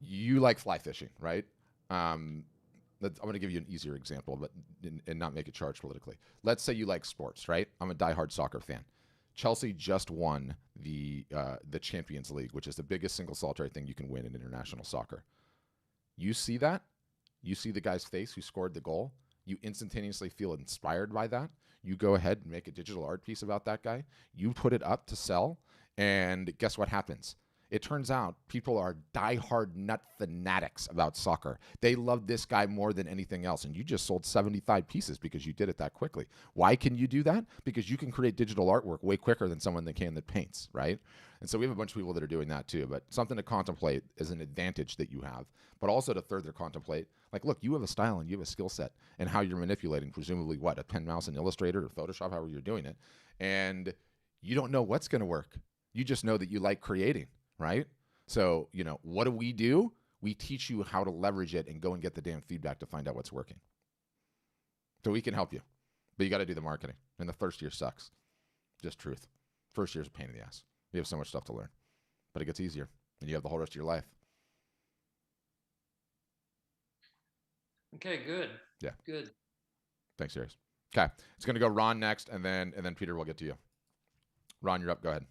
You like fly fishing, right? I'm going to give you an easier example, but and not make it charged politically. Let's say you like sports, right? I'm a diehard soccer fan. Chelsea just won the Champions League, which is the biggest single solitary thing you can win in international soccer. You see that? You see the guy's face who scored the goal. You instantaneously feel inspired by that. You go ahead and make a digital art piece about that guy. You put it up to sell, and guess what happens? It turns out people are diehard nut fanatics about soccer. They love this guy more than anything else, and you just sold 75 pieces because you did it that quickly. Why can you do that? Because you can create digital artwork way quicker than someone that paints, right? And so we have a bunch of people that are doing that too, but something to contemplate is an advantage that you have, but also to further contemplate, like, look, you have a style and you have a skill set and how you're manipulating, presumably what, a pen mouse in Illustrator or Photoshop, however you're doing it. And you don't know what's going to work. You just know that you like creating, right? So, what do? We teach you how to leverage it and go and get the damn feedback to find out what's working. So we can help you, but you got to do the marketing. And the first year sucks. Just truth. First year's a pain in the ass. You have so much stuff to learn, but it gets easier and you have the whole rest of your life. Okay, good. Yeah. Good. Thanks, Darius. Okay. It's going to go Ron next, and then Peter will get to you. Ron, you're up. Go ahead.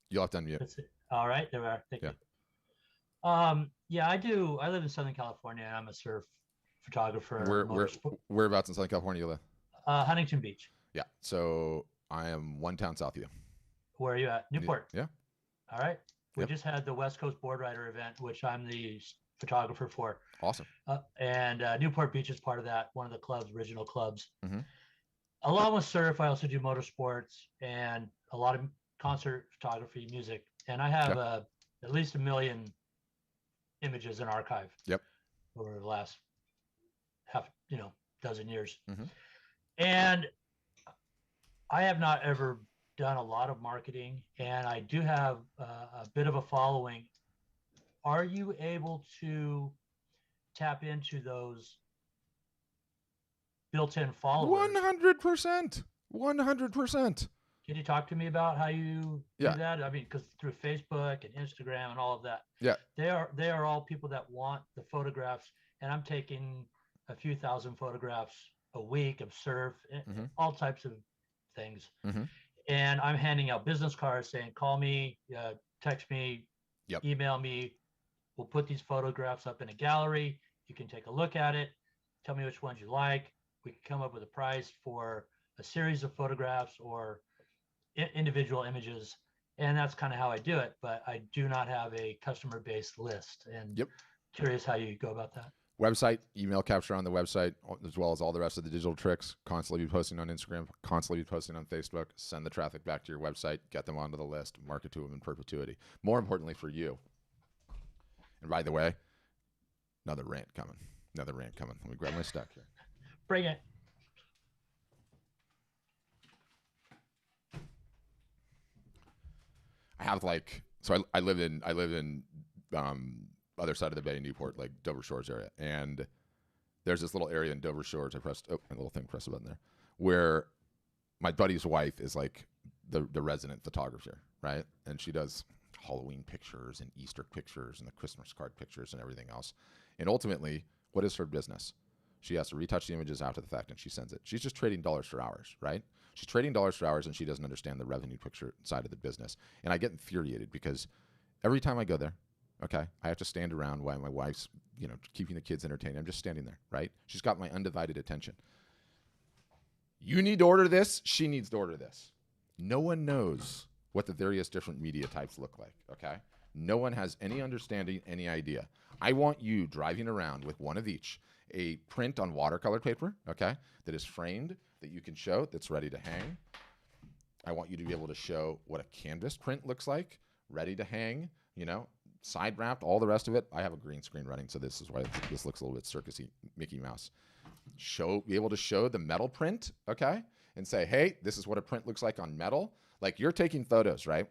You'll have to unmute. All right, there we are. Thank you. Yeah, I do. I live in Southern California, and I'm a surf photographer. Whereabouts in Southern California you live? Huntington Beach. Yeah. So I am one town south of you. Where are you at? Newport. Yeah. All right. We just had the West Coast Board Rider event, which I'm the photographer for. Awesome. And Newport Beach is part of that, one of the clubs, original clubs. Mm-hmm. Along with surf, I also do motorsports and a lot of concert photography, music. And I have at least 1 million images in archive. Yep. Over the last dozen years. Mm-hmm. And I have not ever done a lot of marketing, and I do have a bit of a following. Are you able to tap into those built-in followers? 100%. 100%. Can you talk to me about how you do Yeah. that? I mean, because through Facebook and Instagram and all of that, Yeah. they are all people that want the photographs, and I'm taking a few thousand photographs a week of surf, Mm-hmm. all types of things. Mm-hmm. And I'm handing out business cards saying, call me, text me, email me. We'll put these photographs up in a gallery. You can take a look at it. Tell me which ones you like. We can come up with a price for a series of photographs or individual images. And that's kind of how I do it. But I do not have a customer-based list. And curious how you go about that. Website, email capture on the website, as well as all the rest of the digital tricks. Constantly be posting on Instagram, constantly be posting on Facebook. Send the traffic back to your website, get them onto the list, market to them in perpetuity. More importantly for you. And by the way, another rant coming. Let me grab my stack here. Bring it. I have I live in other side of the bay in Newport, like Dover Shores area. And there's this little area in Dover Shores. I pressed, my little thing, press a button there, where my buddy's wife is like the resident photographer, right? And she does Halloween pictures and Easter pictures and the Christmas card pictures and everything else. And ultimately, what is her business? She has to retouch the images after the fact and she sends it. She's just trading dollars for hours, right? She's trading dollars for hours and she doesn't understand the revenue picture side of the business. And I get infuriated because every time I go there, okay, I have to stand around while my wife's, keeping the kids entertained. I'm just standing there, right? She's got my undivided attention. You need to order this. She needs to order this. No one knows what the various different media types look like, okay? No one has any understanding, any idea. I want you driving around with one of each, a print on watercolor paper, okay, that is framed, that you can show, that's ready to hang. I want you to be able to show what a canvas print looks like, ready to hang, side wrapped, all the rest of it. I have a green screen running, so this is why this looks a little bit circusy, Mickey Mouse. Be able to show the metal print, okay, and say, hey, this is what a print looks like on metal. Like you're taking photos, right?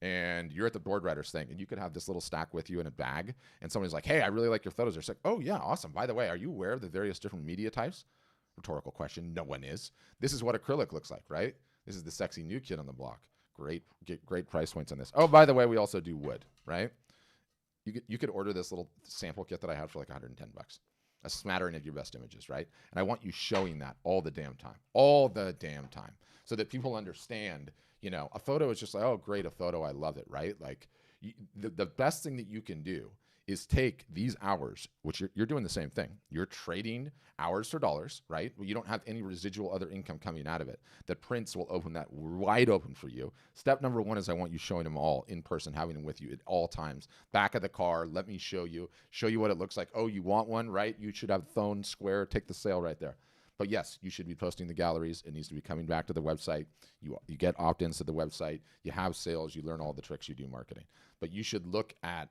And you're at the Board Riders thing, and you could have this little stack with you in a bag, and somebody's like, hey, I really like your photos. They're like, oh, yeah, awesome. By the way, are you aware of the various different media types? Rhetorical question. No one is. This is what acrylic looks like, right? This is the sexy new kid on the block. Get great price points on this. Oh, by the way, we also do wood, right? You could order this little sample kit that I have for like $110. a smattering of your best images, right? And I want you showing that all the damn time, so that people understand, you know, a photo is just like, oh, great, a photo, I love it, right? Like the best thing that you can do is take these hours, which you're doing the same thing. You're trading hours for dollars, right? Well, you don't have any residual other income coming out of it. The prints will open that wide open for you. Step number one is I want you showing them all in person, having them with you at all times. Back of the car, let me show you what it looks like. Oh, you want one, right? You should have phone square, take the sale right there. But yes, you should be posting the galleries. It needs to be coming back to the website. You get opt-ins to the website. You have sales. You learn all the tricks you do marketing. But you should look at,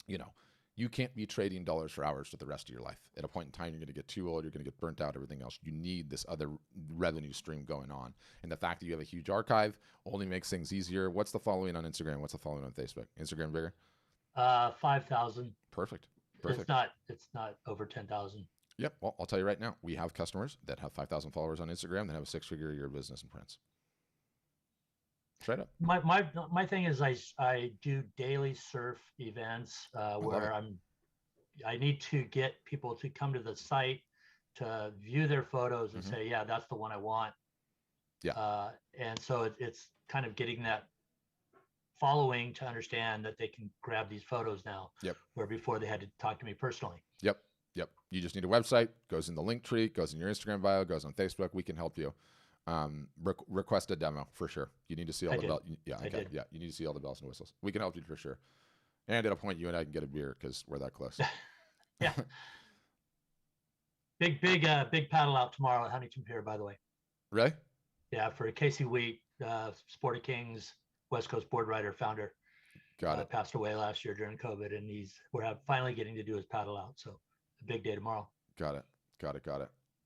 you know, you can't be trading dollars for hours for the rest of your life. At a point in time, you're going to get too old. You're going to get burnt out, everything else. You need this other revenue stream going on. And the fact that you have a huge archive only makes things easier. What's the following on Instagram? What's the following on Facebook? Instagram bigger? 5,000. Perfect. It's not over 10,000. Yep. Well, I'll tell you right now, we have customers that have 5,000 followers on Instagram that have a 6-figure a year business in prints. Straight up. My thing is I do daily surf events where I need to get people to come to the site to view their photos and say, yeah, that's the one I want. Yeah. And so it's kind of getting that following to understand that they can grab these photos now. Yep. Where before they had to talk to me personally. Yep. You just need a website, goes in the link tree, goes in your Instagram bio, goes on Facebook. We can help you. Request a demo for sure. You need to see all the bells. Yeah, okay. Yeah, you need to see all the bells and whistles. We can help you for sure. And at a point, you and I can get a beer because we're that close. Yeah. Big paddle out tomorrow at Huntington Pier, by the way. Really? Yeah, for Casey Wheat, Sporty Kings, West Coast board writer, founder. Got it. Passed away last year during COVID, and we're finally getting to do his paddle out. So a big day tomorrow. Got it.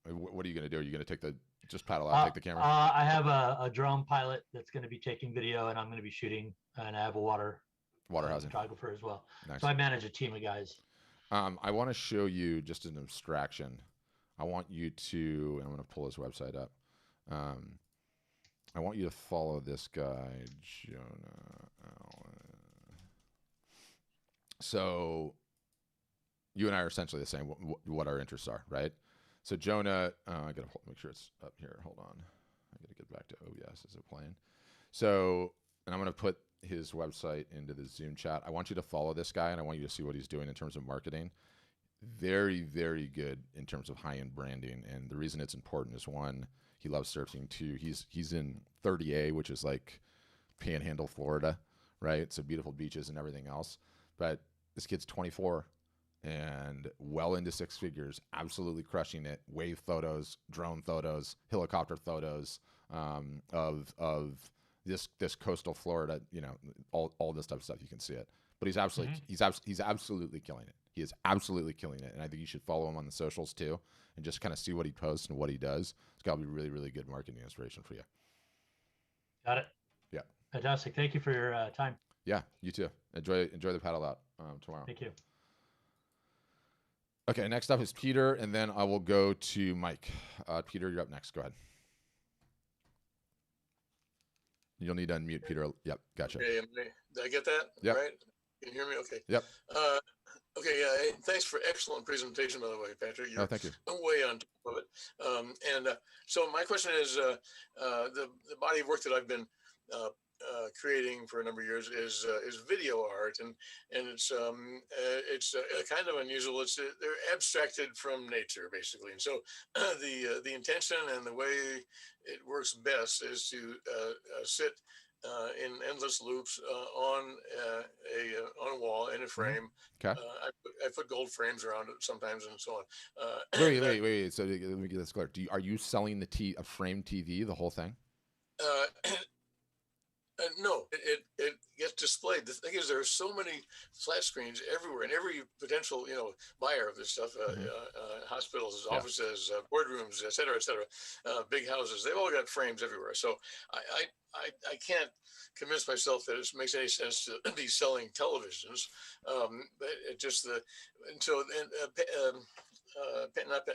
What are you going to do? Are you going to just paddle out, take the camera? I have a drone pilot that's going to be taking video, and I'm going to be shooting, and I have a water housing photographer as well. Nice. So I manage a team of guys. I want to show you just an abstraction. I want you to, and I'm going to pull his website up. I want you to follow this guy, Jonah Allen. So you and I are essentially the same, what our interests are, right? So Jonah, I got to make sure it's up here. Hold on. I got to get back to OBS. Is it playing? So, and I'm going to put his website into the Zoom chat. I want you to follow this guy, and I want you to see what he's doing in terms of marketing. Very, very good in terms of high-end branding. And the reason it's important is, one, he loves surfing. Two, he's in 30A, which is like Panhandle, Florida, right? So beautiful beaches and everything else. But this kid's 24 and well into 6 figures, absolutely crushing it. Wave photos, drone photos, helicopter photos of this coastal Florida, you know, all this type of stuff. You can see it. But he's absolutely he's absolutely killing it. He is absolutely killing it. And I think you should follow him on the socials too and just kind of see what he posts and what he does. It's got to be really, really good marketing inspiration for you. Got it. Yeah. Fantastic. Thank you for your time. Yeah, you too. Enjoy the paddle out tomorrow. Thank you. Okay, next up is Peter, and then I will go to Mike. Peter, you're up next. Go ahead. You'll need to unmute, Peter. Yep, gotcha. Okay, did I get that? Yep. Right? Can you hear me? Okay. Yep. Okay, yeah, hey, thanks for excellent presentation, by the way, Patrick. You're thank you. Way on top of it. So my question is, the body of work that I've been creating for a number of years is video art, and it's kind of unusual. They're abstracted from nature, basically, and so the intention and the way it works best is to sit in endless loops on a wall in a frame. Okay. I put gold frames around it sometimes and so on. Wait. So let me get this clear. Are you selling a frame TV, the whole thing? No, it gets displayed. The thing is, there are so many flat screens everywhere, and every potential buyer of this stuff, hospitals, offices, boardrooms, et cetera, big houses, they've all got frames everywhere. So I can't convince myself that it makes any sense to be selling televisions. But it just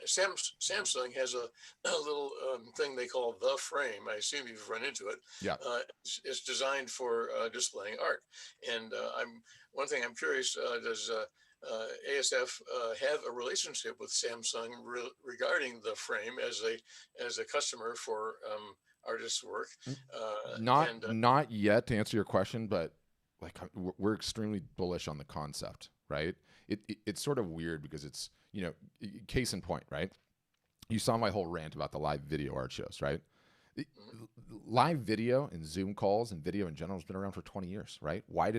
Samsung has a little thing they call the frame. I assume you've run into it. Yeah. It's designed for displaying art. And one thing I'm curious, does ASF have a relationship with Samsung regarding the frame as a customer for artists' work. Not yet, to answer your question, but like we're extremely bullish on the concept, right? It's sort of weird because it's, you know, case in point, right? You saw my whole rant about the live video art shows, right? Live video and Zoom calls and video in general has been around for 20 years, right? Why is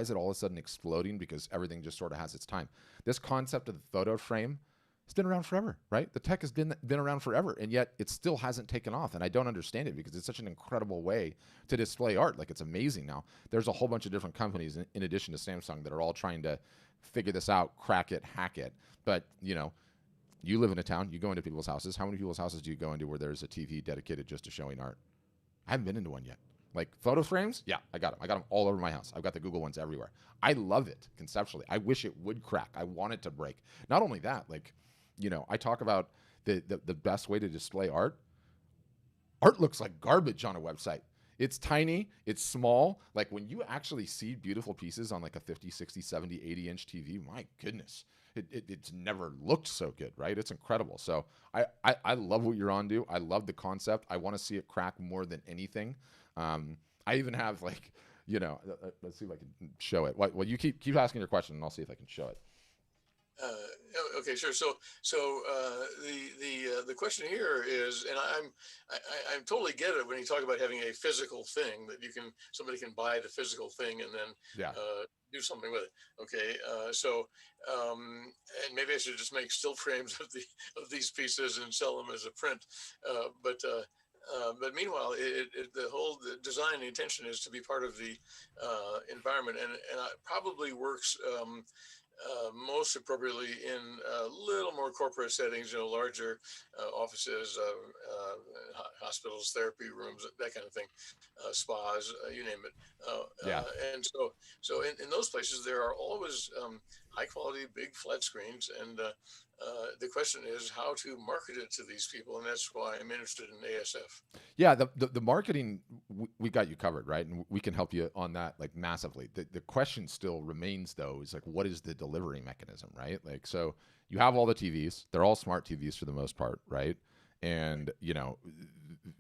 it all of a sudden exploding? Because everything just sort of has its time. This concept of the photo frame, it's been around forever, right? The tech has been around forever, and yet it still hasn't taken off. And I don't understand it because it's such an incredible way to display art. Like, it's amazing now. There's a whole bunch of different companies in addition to Samsung that are all trying to figure this out, crack it, hack it. But, you know, you live in a town, you go into people's houses. How many people's houses do you go into where there's a TV dedicated just to showing art? I haven't been into one yet. Like, photo frames? Yeah, I got them. I got them all over my house. I've got the Google ones everywhere. I love it conceptually. I wish it would crack. I want it to break. Not only that, like, you know, I talk about the best way to display art. Art looks like garbage on a website. It's tiny, it's small. Like, when you actually see beautiful pieces on like a 50, 60, 70, 80-inch TV, my goodness. It's never looked so good, right? It's incredible. So I love what you're on to. I love the concept. I want to see it crack more than anything. I even have, like, you know, let's see if I can show it. Well, you keep asking your question, and I'll see if I can show it. Okay, sure. So the question here is, and I totally get it when you talk about having a physical thing that somebody can buy the physical thing and then do something with it. Okay, and maybe I should just make still frames of these pieces and sell them as a print. But meanwhile, the whole design, the intention is to be part of the environment, and it probably works most appropriately in a little more corporate settings, you know, larger offices, hospitals, therapy rooms, that kind of thing, spas, you name it. And so in those places, there are always high quality, big flat screens. And the question is how to market it to these people. And that's why I'm interested in ASF. Yeah, the marketing, we got you covered, right? And we can help you on that, like, massively. The question still remains, though, is like, what is the delivery mechanism, right? Like, so you have all the TVs. They're all smart TVs for the most part, right? And, you know,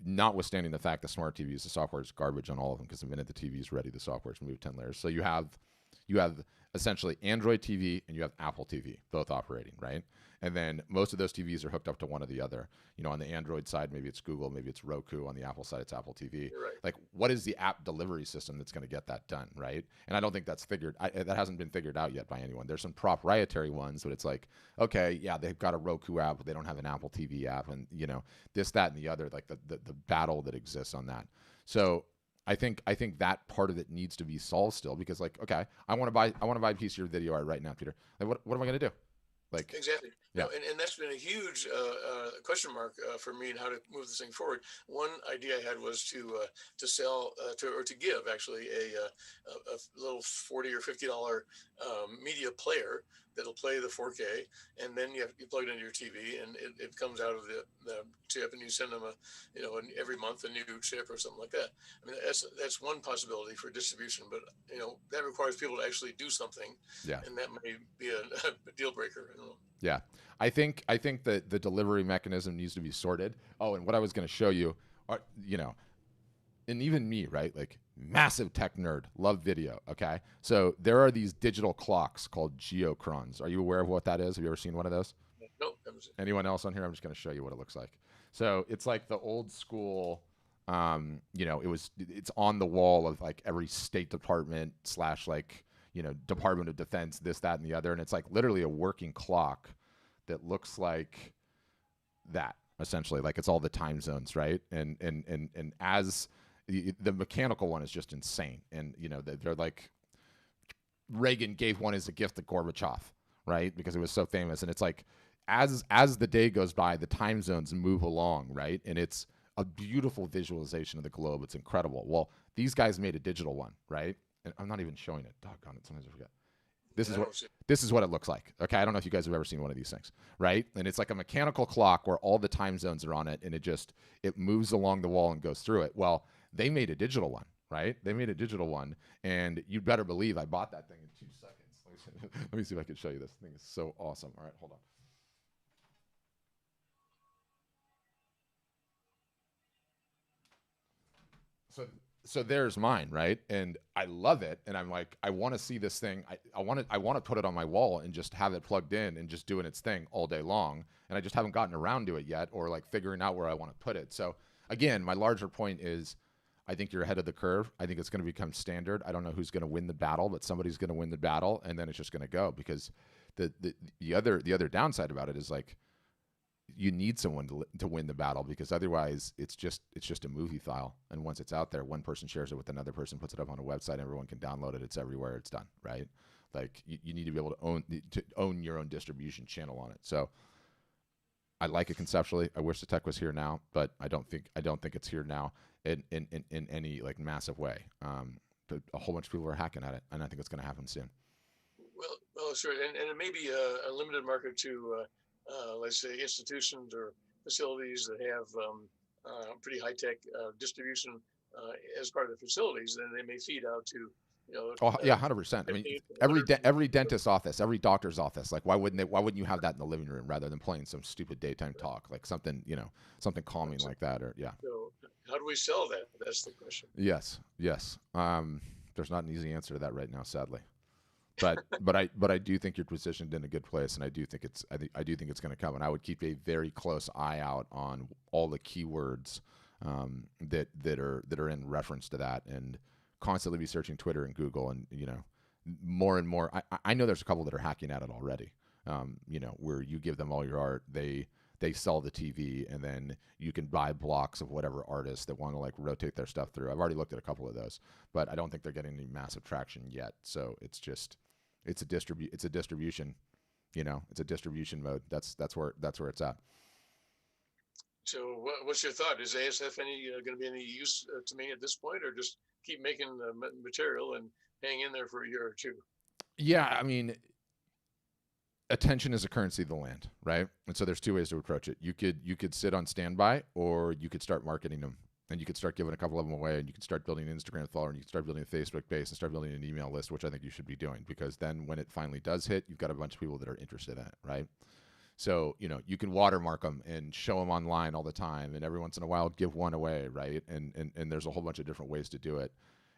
notwithstanding the fact that smart TVs, the software is garbage on all of them, because the minute the TV is ready, the software's moved 10 layers. So you have essentially Android TV and you have Apple TV, both operating, right? And then most of those TVs are hooked up to one or the other. You know, on the Android side, maybe it's Google, maybe it's Roku. On the Apple side, it's Apple TV. Right. Like, what is the app delivery system that's going to get that done, right? And I don't think that's that hasn't been figured out yet by anyone. There's some proprietary ones, but it's like, okay, yeah, they've got a Roku app, but they don't have an Apple TV app, and, you know, this, that, and the other, like the battle that exists on that. So I think that part of it needs to be solved still, because, like, okay, I want to buy a piece of your video art right now, Peter. Like, what am I going to do? Like, exactly. Yeah. No, and that's been a huge question mark for me and how to move this thing forward. One idea I had was to sell or to give actually a little $40 or $50 media player that'll play the 4K, and then you plug it into your TV, and it comes out of the chip, and you send them every month a new chip or something like that. I mean, that's one possibility for distribution, but, you know, that requires people to actually do something. Yeah. And that may be a deal breaker. I don't know. Yeah, I think that the delivery mechanism needs to be sorted. Oh, and what I was going to show you, you know, and even me, right? Like, massive tech nerd, love video. Okay, so there are these digital clocks called geochrons. Are you aware of what that is? Have you ever seen one of those? Nope. Anyone else on here? I'm just going to show you what it looks like. So it's like the old school. You know, it's on the wall of like every State Department / like, you know, Department of Defense, this, that, and the other. And it's like literally a working clock that looks like that, essentially. Like, it's all the time zones, right? And as the mechanical one is just insane. And, you know, they're like, Reagan gave one as a gift to Gorbachev, right? Because it was so famous. And it's like, as the day goes by, the time zones move along, right? And it's a beautiful visualization of the globe. It's incredible. Well, these guys made a digital one, right? And I'm not even showing it. Doggone it. Sometimes I forget. This is what it looks like. Okay, I don't know if you guys have ever seen one of these things, right? And it's like a mechanical clock where all the time zones are on it, and it moves along the wall and goes through it. Well, they made a digital one, right? They made a digital one, and you'd better believe I bought that thing in 2 seconds. Like, Let me see if I can show you this thing. Is so awesome. All right, hold on. So there's mine, right? And I love it. And I'm like, I want to see this thing. I want to put it on my wall and just have it plugged in and just doing its thing all day long. And I just haven't gotten around to it yet, or like figuring out where I want to put it. So again, my larger point is, I think you're ahead of the curve. I think it's going to become standard. I don't know who's going to win the battle, but somebody's going to win the battle, and then it's just going to go. Because the other downside about it is, like, you need someone to win the battle, because otherwise it's just a movie file. And once it's out there, one person shares it with another person, puts it up on a website, everyone can download it. It's everywhere. It's done, right? Like, you need to be able to own your own distribution channel on it. So I like it conceptually. I wish the tech was here now, but I don't think it's here now in any like massive way. But a whole bunch of people are hacking at it, and I think it's going to happen soon. Well, sure, and it may be a limited market to, let's say, institutions or facilities that have pretty high tech distribution as part of the facilities. Then they may feed out to, you know. Oh yeah, 100%. I mean, every dentist's office, every doctor's office. Like, why wouldn't you have that in the living room rather than playing some stupid daytime talk, like something calming like that, or yeah. So how do we sell that? That's the question. Yes. There's not an easy answer to that right now, sadly. But I do think you're positioned in a good place, and I do think it's going to come. And I would keep a very close eye out on all the keywords that are in reference to that, and constantly be searching Twitter and Google, and more and more. I know there's a couple that are hacking at it already. Where you give them all your art, they sell the TV, and then you can buy blocks of whatever artists that want to like rotate their stuff through. I've already looked at a couple of those, but I don't think they're getting any massive traction yet. So it's a distribution, it's a distribution mode. That's where it's at. So what's your thought? Is ASF going to be any use to me at this point, or just keep making the material and hang in there for a year or two? Yeah, I mean, attention is a currency of the land, right? And so there's two ways to approach it. You could sit on standby, or you could start marketing them, and you could start giving a couple of them away, and you can start building an Instagram follower, and you can start building a Facebook base, and start building an email list, which I think you should be doing, because then when it finally does hit, you've got a bunch of people that are interested in it, right? So, you can watermark them and show them online all the time, and every once in a while give one away, right? And there's a whole bunch of different ways to do it.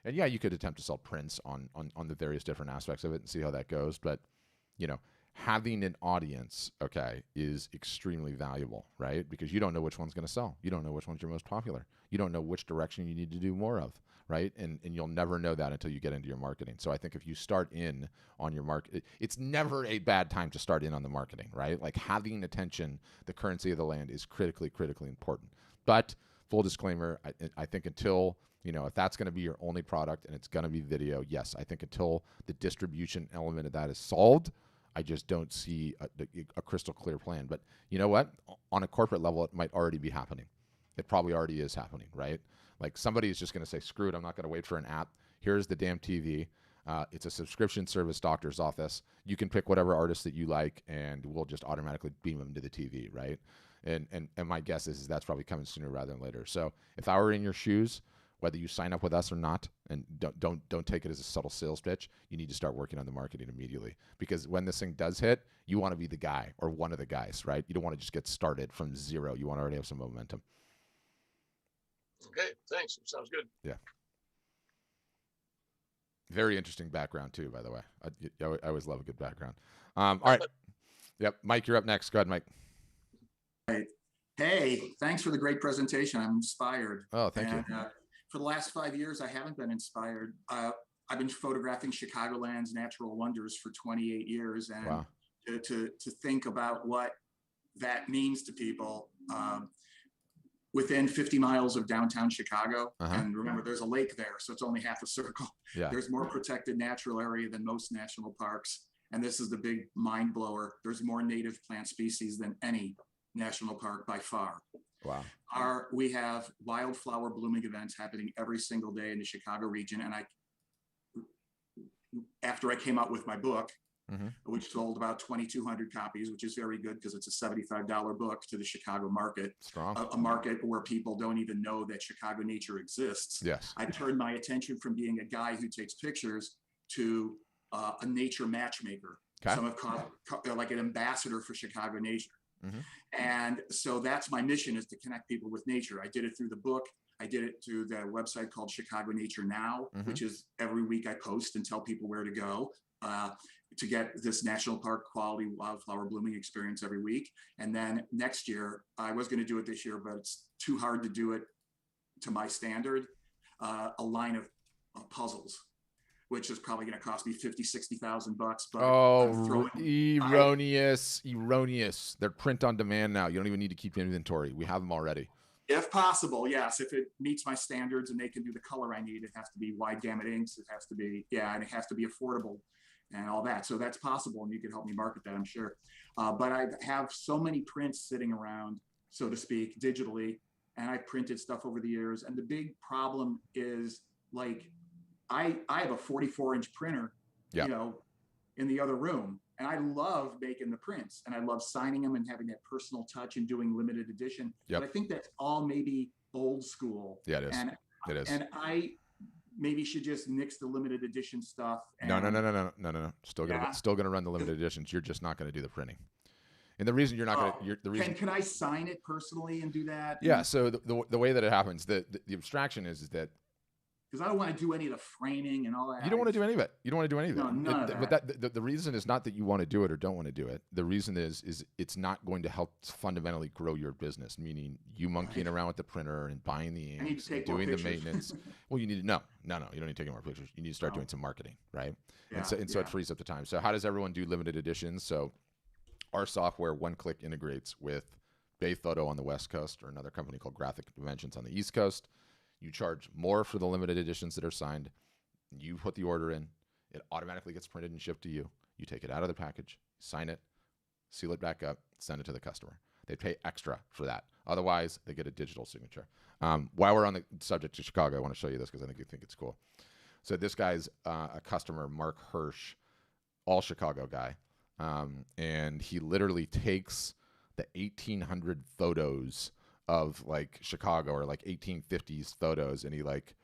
And yeah, you could attempt to sell prints on the various different aspects of it and see how that goes. But, having an audience, okay, is extremely valuable, right? Because you don't know which one's going to sell. You don't know which one's your most popular. You don't know which direction you need to do more of, right? And you'll never know that until you get into your marketing. So I think if you start in on your market, it's never a bad time to start in on the marketing, right? Like, having attention, the currency of the land, is critically important. But full disclaimer, I think until, if that's going to be your only product and it's going to be video, yes, I think until the distribution element of that is solved, I just don't see a crystal clear plan. But you know what? On a corporate level, it might already be happening. It probably already is happening, right? Like, somebody is just going to say, screw it, I'm not going to wait for an app. Here's the damn TV. It's a subscription service doctor's office. You can pick whatever artist that you like, and we'll just automatically beam them to the TV, right? And my guess is that's probably coming sooner rather than later. So if I were in your shoes, whether you sign up with us or not, and don't take it as a subtle sales pitch, you need to start working on the marketing immediately. Because when this thing does hit, you want to be the guy or one of the guys, right? You don't want to just get started from zero. You want to already have some momentum. Okay, thanks. Sounds good. Yeah. Very interesting background too, by the way. I always love a good background. All right. Yep. Mike, you're up next. Go ahead, Mike. Right. Hey, thanks for the great presentation. I'm inspired. Oh, thank you. For the last 5 years, I haven't been inspired. I've been photographing Chicagoland's natural wonders for 28 years. And wow. to think about what that means to people within 50 miles of downtown Chicago. And remember, there's a lake there, so it's only half a circle. Yeah. There's more protected natural area than most national parks. And this is the big mind blower. There's more native plant species than any national park by far. Wow. We have wildflower blooming events happening every single day in the Chicago region. And after I came out with my book, which sold about 2,200 copies, which is very good because it's a $75 book to the Chicago market. Strong. A market where people don't even know that Chicago nature exists. Yes. I turned my attention from being a guy who takes pictures to a nature matchmaker. Okay. Some have called like an ambassador for Chicago nature. Mm-hmm. And so that's my mission, is to connect people with nature. I did it through the book. I did it through the website called Chicago Nature Now, Mm-hmm. which is every week I post and tell people where to go to get this national park quality wildflower blooming experience every week. And then next year, I was going to do it this year, but it's too hard to do it to my standard, a line of puzzles, which is probably going to cost me $50,000-$60,000. But erroneous. They're print on demand now. You don't even need to keep inventory. We have them already. If possible, yes. If it meets my standards and they can do the color I need, it has to be wide gamut inks. It has to be, and it has to be affordable and all that. So that's possible, and you can help me market that, I'm sure. But I have so many prints sitting around, so to speak, digitally, and I've printed stuff over the years. And the big problem is, like, I have a 44-inch printer, you know, in the other room, and I love making the prints, and I love signing them and having that personal touch and doing limited edition. But I think that's all maybe old school. Yeah, it is. It is. And I maybe should just nix the limited edition stuff. And No. Still gonna run the limited editions. You're just not gonna do the printing. And the reason you're not gonna, can I sign it personally and do that? Yeah. So the way that it happens, the abstraction is that, because I don't want to do any of the framing and all that. You don't want to do any of it. You don't want to do any of it. No, none of that. But the reason is not that you want to do it or don't want to do it. The reason is it's not going to help fundamentally grow your business, meaning you monkeying around with the printer and buying the inks and doing the maintenance. Well, you need to, no. You don't need to take any more pictures. You need to start doing some marketing, right? Yeah, and so it frees up the time. So how does everyone do limited editions? So our software one-click integrates with Bay Photo on the West Coast, or another company called Graphic Dimensions on the East Coast. You charge more for the limited editions that are signed. You put the order in. It automatically gets printed and shipped to you. You take it out of the package, sign it, seal it back up, send it to the customer. They pay extra for that. Otherwise, they get a digital signature. While we're on the subject of Chicago, I want to show you this because I think you think it's cool. So this guy's a customer, Mark Hirsch, all Chicago guy. And he literally takes the 1,800 photos of like Chicago, or like 1850s photos, and he like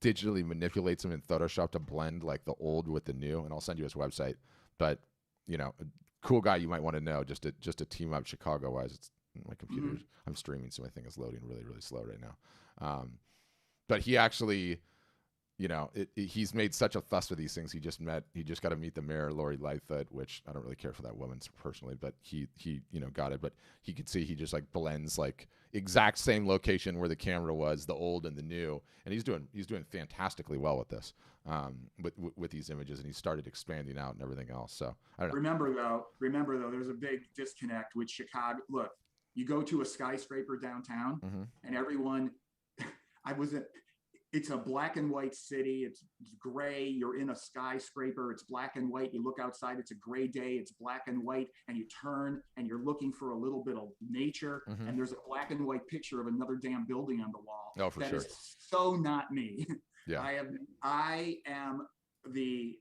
digitally manipulates them in Photoshop to blend like the old with the new. And I'll send you his website. But you know, a cool guy you might want to know just to team up Chicago wise. It's my computer. I'm streaming, so my thing is loading really, really slow right now. But he actually, you know, he's made such a fuss with these things. He just got to meet the mayor, Lori Lightfoot, which I don't really care for that woman personally, but he you know, got it. But he could see he just like blends like exact same location where the camera was, the old and the new, and he's doing fantastically well with this, with these images, and he started expanding out and everything else. So I don't know. Remember though, there's a big disconnect with Chicago. Look, you go to a skyscraper downtown, and everyone, it's a black and white city. It's gray. You're in a skyscraper. It's black and white. You look outside. It's a gray day. It's black and white. And you turn and you're looking for a little bit of nature. And there's a black and white picture of another damn building on the wall. Oh, for sure. That is so not me. Yeah. I am the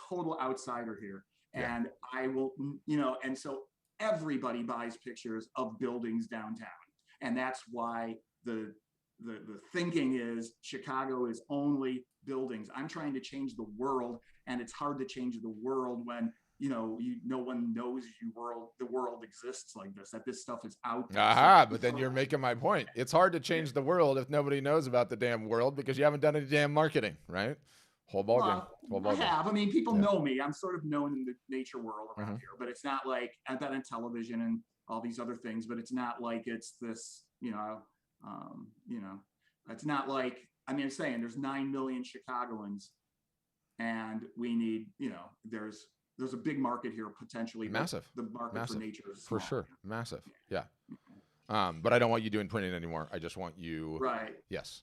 total outsider here. And I will, you know, and so everybody buys pictures of buildings downtown. And that's why the thinking is Chicago is only buildings. I'm trying to change the world, and it's hard to change the world when no one knows the world exists like this, that this stuff is out there. But then you're making my point. It's hard to change the world if nobody knows about the damn world because you haven't done any damn marketing, right? Whole ballgame. I have. I mean, people know me. I'm sort of known in the nature world around here, but it's not like I've been on television and all these other things, but it's not like it's this, it's not like, I'm saying there's 9 million Chicagoans, and we need, there's a big market here potentially. Massive. The market for nature is small. For sure. Massive. Yeah. But I don't want you doing printing anymore. I just want you. Right. Yes.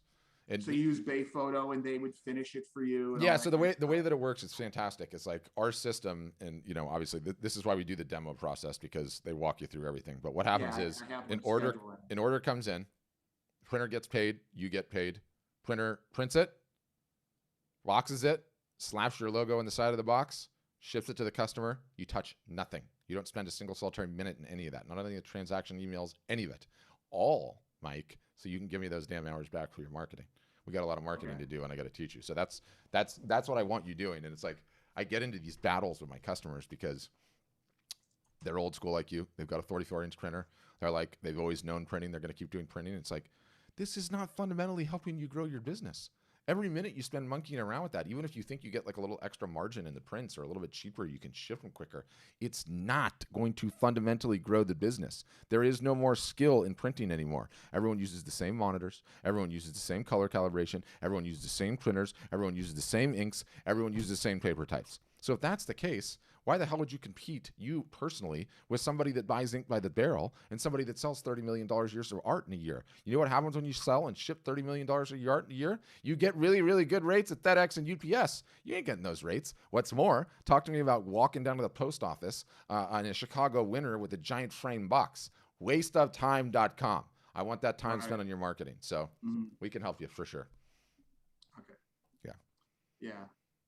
And so you use Bay Photo and they would finish it for you. Yeah. So the way that it works is fantastic. It's like our system, and obviously this is why we do the demo process, because they walk you through everything. But what happens is an order comes in, printer gets paid, you get paid, printer prints it, boxes it, slaps your logo on the side of the box, ships it to the customer. You touch nothing. You don't spend a single solitary minute in any of that. Not only the transaction emails, any of it. All, Mike, so you can give me those damn hours back for your marketing. We got a lot of marketing to do, and I got to teach you. So that's what I want you doing. And it's like, I get into these battles with my customers because they're old school like you. They've got a 34-inch printer. They're like, they've always known printing. They're going to keep doing printing. It's like, this is not fundamentally helping you grow your business. Every minute you spend monkeying around with that, even if you think you get like a little extra margin in the prints or a little bit cheaper, you can ship them quicker. It's not going to fundamentally grow the business. There is no more skill in printing anymore. Everyone uses the same monitors. Everyone uses the same color calibration. Everyone uses the same printers. Everyone uses the same inks. Everyone uses the same paper types. So if that's the case, why the hell would you compete, you personally, with somebody that buys ink by the barrel and somebody that sells $30 million years of art in a year? You know what happens when you sell and ship $30 million of your art in a year? You get really, really good rates at FedEx and UPS. You ain't getting those rates. What's more, talk to me about walking down to the post office on a Chicago winter with a giant frame box. Wasteoftime.com. I want that time spent on your marketing. So we can help you for sure. Okay. Yeah. Yeah.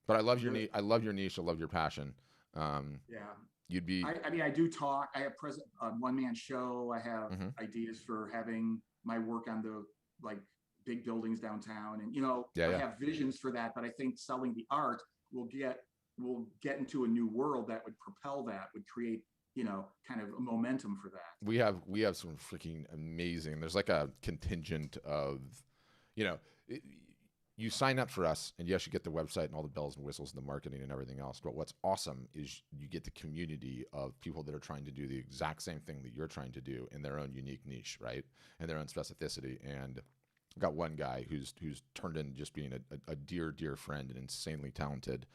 But I love your niche. I love your niche. I love your passion. Yeah. You'd be. I mean, I do talk. I have one-man show. I have ideas for having my work on the like big buildings downtown, and I have visions for that. But I think selling the art will get into a new world that would propel that, would create kind of a momentum for that. We have some freaking amazing. There's like a contingent of, you sign up for us, and yes, you get the website and all the bells and whistles and the marketing and everything else. But what's awesome is you get the community of people that are trying to do the exact same thing that you're trying to do in their own unique niche, right? And their own specificity. And I've got one guy who's turned into just being a dear friend and insanely talented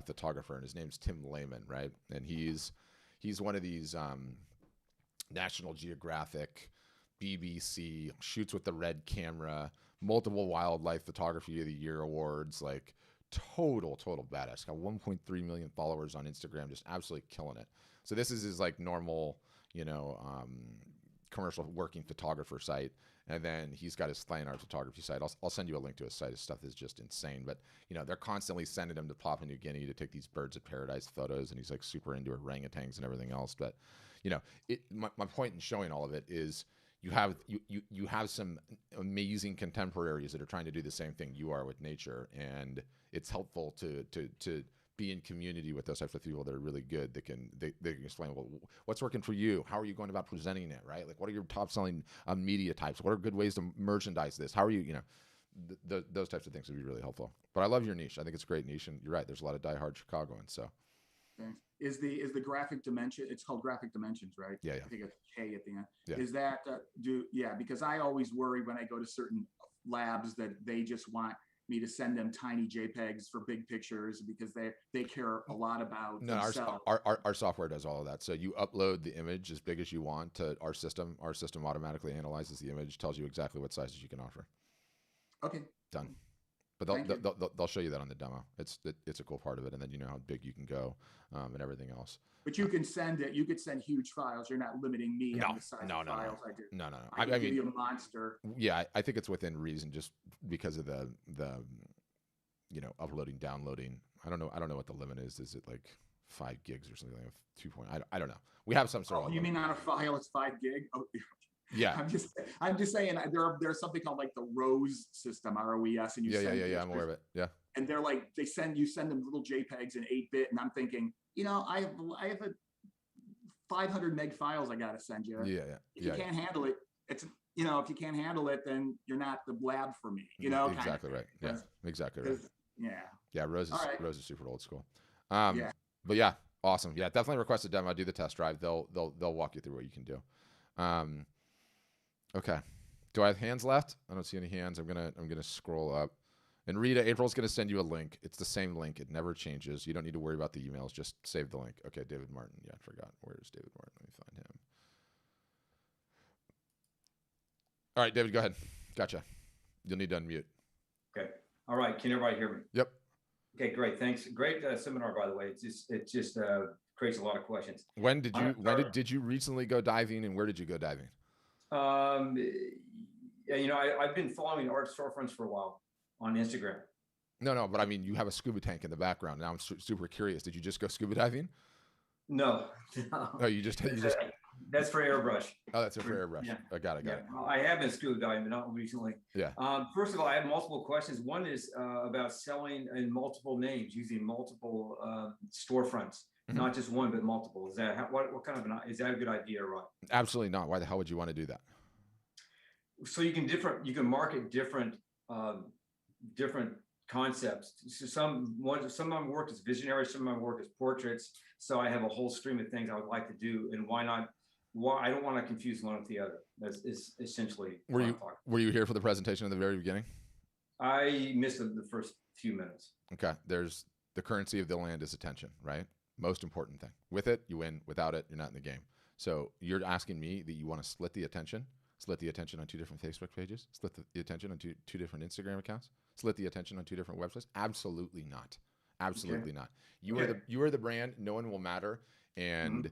photographer, and his name's Tim Lehman, right? And he's one of these National Geographic, BBC, shoots with the red camera, multiple wildlife photography of the year awards, like total badass. Got 1.3 million followers on Instagram, just absolutely killing it. So this is his like normal, commercial working photographer site. And then he's got his fine art photography site. I'll send you a link to his site. His stuff is just insane. But, they're constantly sending him to Papua New Guinea to take these birds of paradise photos. And he's like super into orangutans and everything else. But, my point in showing all of it is you have some amazing contemporaries that are trying to do the same thing you are with nature. And it's helpful to be in community with those types of people that are really good. They can explain, well, what's working for you? How are you going about presenting it, right? Like, what are your top selling media types? What are good ways to merchandise this? How are you, those types of things would be really helpful. But I love your niche. I think it's a great niche, and you're right. There's a lot of diehard Chicagoans. So, thanks. Is the Graphic Dimension? It's called Graphic Dimensions, right? Yeah. I think it's K at the end. Yeah. Is that because I always worry when I go to certain labs that they just want me to send them tiny JPEGs for big pictures because they care a lot about themselves. Our software does all of that. So you upload the image as big as you want to our system. Our system automatically analyzes the image, tells you exactly what sizes you can offer. Okay. Done. But they'll show you that on the demo. It's a cool part of it, and then you know how big you can go, and everything else. But you can send it. You could send huge files. You're not limiting me on the size of files I do. No. I can give you a monster. Yeah, I think it's within reason, just because of the uploading, downloading. I don't know what the limit is. Is it like 5 gigs or something like 2 point? I don't know. We have some sort of. You mean on a file it's 5 gig? Oh. Yeah, I'm just saying there's something called like the ROES system, ROES, and yeah. I'm aware of it. Yeah, and they're like you send them little JPEGs in 8-bit, and I'm thinking, I have a 500 meg files I gotta send you. Yeah. If you can't handle it, it's if you can't handle it, then you're not the lab for me. Exactly right. Yeah, exactly right. Yeah. ROES is super old school. Yeah. But yeah, awesome. Yeah, definitely request a demo. Do the test drive. They'll walk you through what you can do. Okay. Do I have hands left? I don't see any hands. I'm gonna scroll up. And Rita, April's gonna send you a link. It's the same link. It never changes. You don't need to worry about the emails. Just save the link. Okay, David Martin. Yeah, I forgot. Where's David Martin? Let me find him. All right, David, go ahead. Gotcha. You'll need to unmute. Okay. All right. Can everybody hear me? Yep. Okay, great. Thanks. Great seminar, by the way. It just creates a lot of questions. When did you recently go diving, and where did you go diving? I've been following art storefronts for a while on Instagram. No, but I mean, you have a scuba tank in the background. Now I'm super curious. Did you just go scuba diving? No. No, you just That's for airbrush. Oh, that's a for airbrush. Yeah. I got it. Well, I have been scuba diving, but not recently. Yeah. First of all, I have multiple questions. One is about selling in multiple names, using multiple storefronts, not just one, but multiple. Is that what kind of is that a good idea, Rod? Absolutely not. Why the hell would you want to do that? So you can market different concepts. So some of my work is visionary, some of my work is portraits. So I have a whole stream of things I would like to do, and why not? Why I don't want to confuse one with the other. That's is essentially. Were you here for the presentation at the very beginning? I missed the first few minutes. Okay. There's the currency of the land is attention, right? Most important thing. With it, you win. Without it, you're not in the game. So you're asking me that you want to split the attention on 2 different Facebook pages, split the attention on two different Instagram accounts, split the attention on 2 different websites? Absolutely not. Absolutely not. You are the brand. No one will matter. And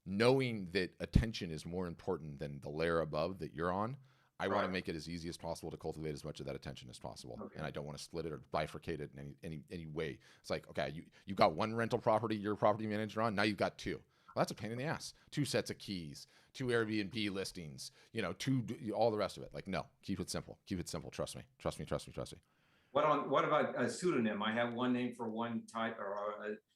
knowing that attention is more important than the layer above that you're on, I want to make it as easy as possible to cultivate as much of that attention as possible. And I don't want to split it or bifurcate it in any way. It's like, okay, you got one rental property you're a property manager on, now you've got 2. Well, that's a pain in the ass. 2 sets of keys, 2 Airbnb listings, 2, all the rest of it. Like, no, keep it simple. Keep it simple. Trust me. Trust me. Trust me. Trust me. What about a pseudonym? I have one name for one type, or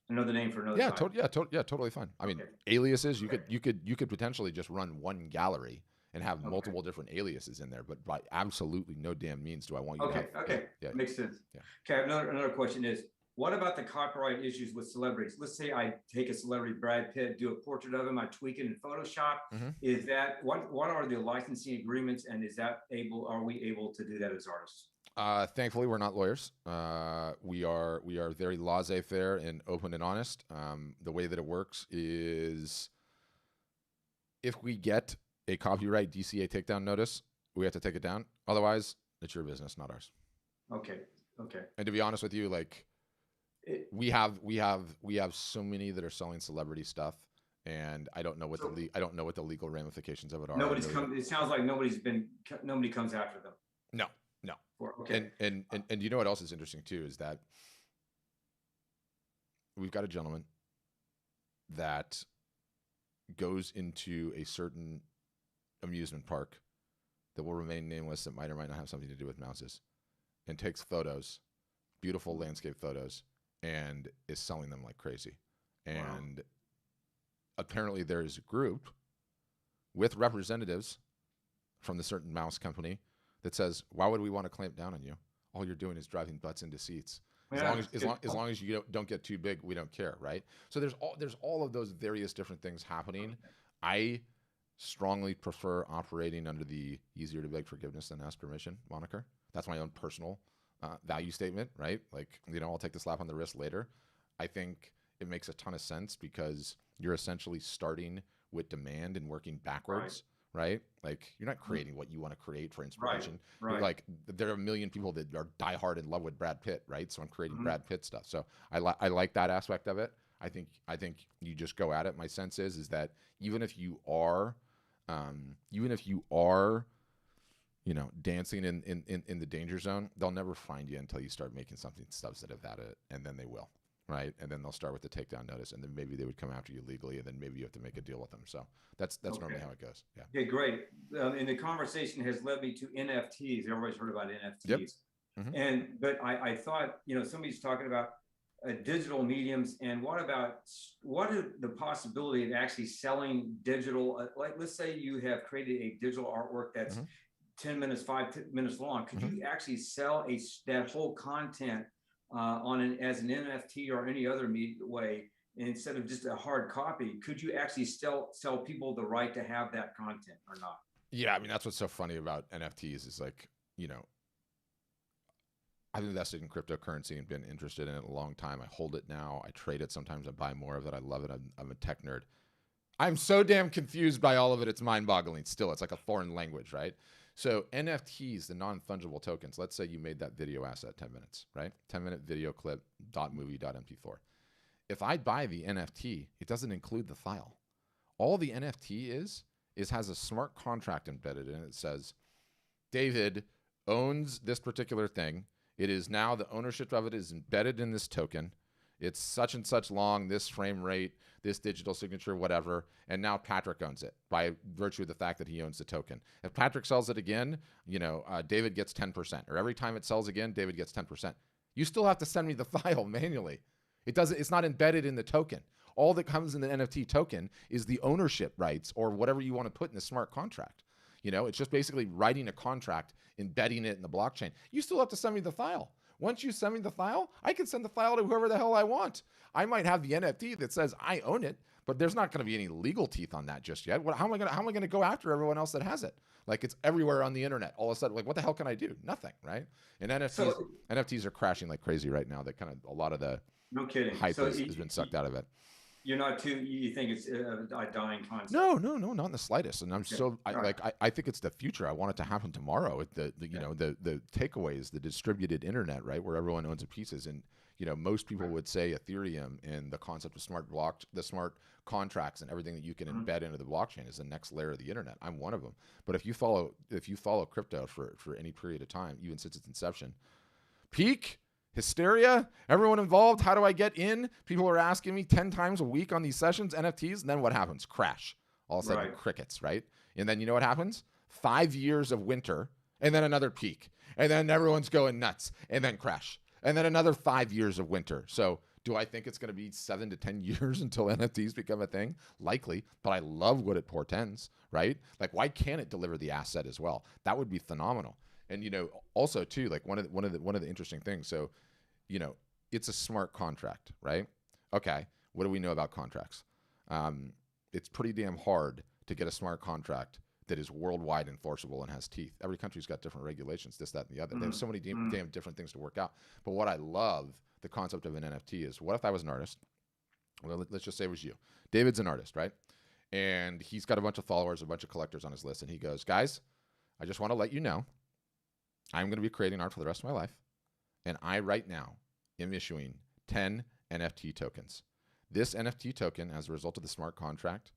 another name for another. type. Totally fine. I mean, aliases. You could potentially just run one gallery and have multiple different aliases in there, but by absolutely no damn means do I want you to have. Okay, makes sense. Yeah. Okay, another question is, what about the copyright issues with celebrities? Let's say I take a celebrity, Brad Pitt, do a portrait of him, I tweak it in Photoshop. Is that what are the licensing agreements, and are we able to do that as artists? Thankfully, we're not lawyers. We are very laissez-faire and open and honest. The way that it works is, if we get a copyright DCA takedown notice, we have to take it down. Otherwise, it's your business, not ours. Okay. And to be honest with you, like, we have so many that are selling celebrity stuff, and I don't know what the legal ramifications of it are. It sounds like nobody comes after them. No. Okay. And you know what else is interesting too is that we've got a gentleman that goes into a certain amusement park that will remain nameless, that might or might not have something to do with mouses, and takes photos, beautiful landscape photos, and is selling them like crazy. And apparently there is a group with representatives from the certain mouse company that says, why would we want to clamp down on you? All you're doing is driving butts into seats. As long as you don't get too big, we don't care, right? So there's all of those various different things happening. I strongly prefer operating under the easier to beg forgiveness than ask permission moniker. That's my own personal value statement, right? Like, I'll take the slap on the wrist later. I think it makes a ton of sense because you're essentially starting with demand and working backwards. Right? Like, you're not creating what you want to create for inspiration. Right. Like, there are a million people that are diehard in love with Brad Pitt, right? So I'm creating Brad Pitt stuff. So I like that aspect of it. I think you just go at it. My sense is that even if you are, dancing in the danger zone, they'll never find you until you start making something substantive at it, and then they will. Right, and then they'll start with the takedown notice, and then maybe they would come after you legally, and then maybe you have to make a deal with them. So that's normally how it goes. Yeah. Okay, great. And the conversation has led me to NFTs. Everybody's heard about NFTs, but I thought somebody's talking about digital mediums, and what are the possibility of actually selling digital? Like, let's say you have created a digital artwork that's 10 minutes, 5 minutes long. Could you actually sell that whole content as an NFT or any other way, instead of just a hard copy? Could you actually sell people the right to have that content or not? Yeah, I mean, that's what's so funny about NFTs is, like, I've invested in cryptocurrency and been interested in it a long time. I hold it now. I trade it. Sometimes I buy more of it. I love it. I'm a tech nerd. I'm so damn confused by all of it. It's mind-boggling still. It's like a foreign language, right? So NFTs, the non-fungible tokens, let's say you made that video asset 10 minutes, right? 10-minute video clip, .movie.mp4. If I buy the NFT, it doesn't include the file. All the NFT is has a smart contract embedded in it. It says, David owns this particular thing. It is now, the ownership of it is embedded in this token. It's such and such long, this frame rate, this digital signature, whatever. And now Patrick owns it by virtue of the fact that he owns the token. If Patrick sells it again, David gets 10%, or every time it sells again, David gets 10%. You still have to send me the file manually. It's not embedded in the token. All that comes in the NFT token is the ownership rights or whatever you want to put in the smart contract. It's just basically writing a contract, embedding it in the blockchain. You still have to send me the file. Once you send me the file, I can send the file to whoever the hell I want. I might have the NFT that says I own it, but there's not going to be any legal teeth on that just yet. How am I going to go after everyone else that has it? Like, it's everywhere on the internet. All of a sudden, like, what the hell can I do? Nothing, right? And NFTs are crashing like crazy right now. That kind of a lot of the hype has been sucked out of it. You think it's a dying concept? No, not in the slightest. And I think it's the future. I want it to happen tomorrow. The takeaway is the distributed internet, right? Where everyone owns a pieces. And, most people would say Ethereum and the concept of the smart contracts and everything that you can embed into the blockchain is the next layer of the internet. I'm one of them. But if you follow crypto for any period of time, even since its inception, peak hysteria, everyone involved. How do I get in? People are asking me 10 times a week on these sessions, NFTs. And then what happens? Crash. All of a sudden, crickets, right? And then you know what happens? 5 years of winter, and then another peak. And then everyone's going nuts, and then crash. And then another 5 years of winter. So do I think it's going to be 7 to 10 years until NFTs become a thing? Likely, but I love what it portends, right? Like, why can't it deliver the asset as well? That would be phenomenal. And, also too, like one of the interesting things. So, it's a smart contract, right? Okay. What do we know about contracts? It's pretty damn hard to get a smart contract that is worldwide enforceable and has teeth. Every country's got different regulations, this, that, and the other. They have so many damn different things to work out. But what I love, the concept of an NFT is, what if I was an artist? Well, let's just say it was you. David's an artist, right? And he's got a bunch of followers, a bunch of collectors on his list. And he goes, guys, I just want to let you know, I'm going to be creating art for the rest of my life. And I right now am issuing 10 NFT tokens. This NFT token, as a result of the smart contract,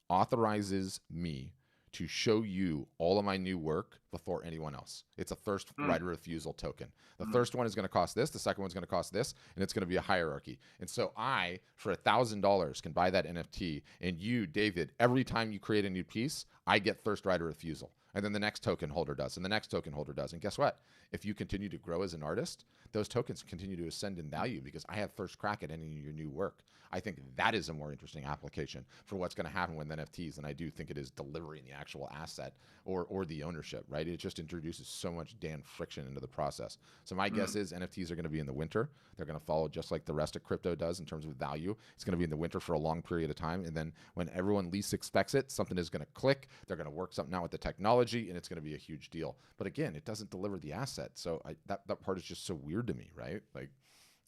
authorizes me to show you all of my new work before anyone else. It's a first right of refusal token. The first one is going to cost this. The second one's going to cost this. And it's going to be a hierarchy. And so I, for $1,000, can buy that NFT. And you, David, every time you create a new piece, I get first right of refusal. And then the next token holder does. And the next token holder does. And guess what? If you continue to grow as an artist, those tokens continue to ascend in value because I have first crack at any of your new work. I think that is a more interesting application for what's going to happen with NFTs than I do think it is delivering the actual asset or the ownership, right? It just introduces so much damn friction into the process. So my guess is NFTs are going to be in the winter. They're going to follow just like the rest of crypto does in terms of value. It's going to be in the winter for a long period of time. And then when everyone least expects it, something is going to click. They're going to work something out with the technology and it's going to be a huge deal. But again, it doesn't deliver the asset. So that part is just so weird to me, right? Like,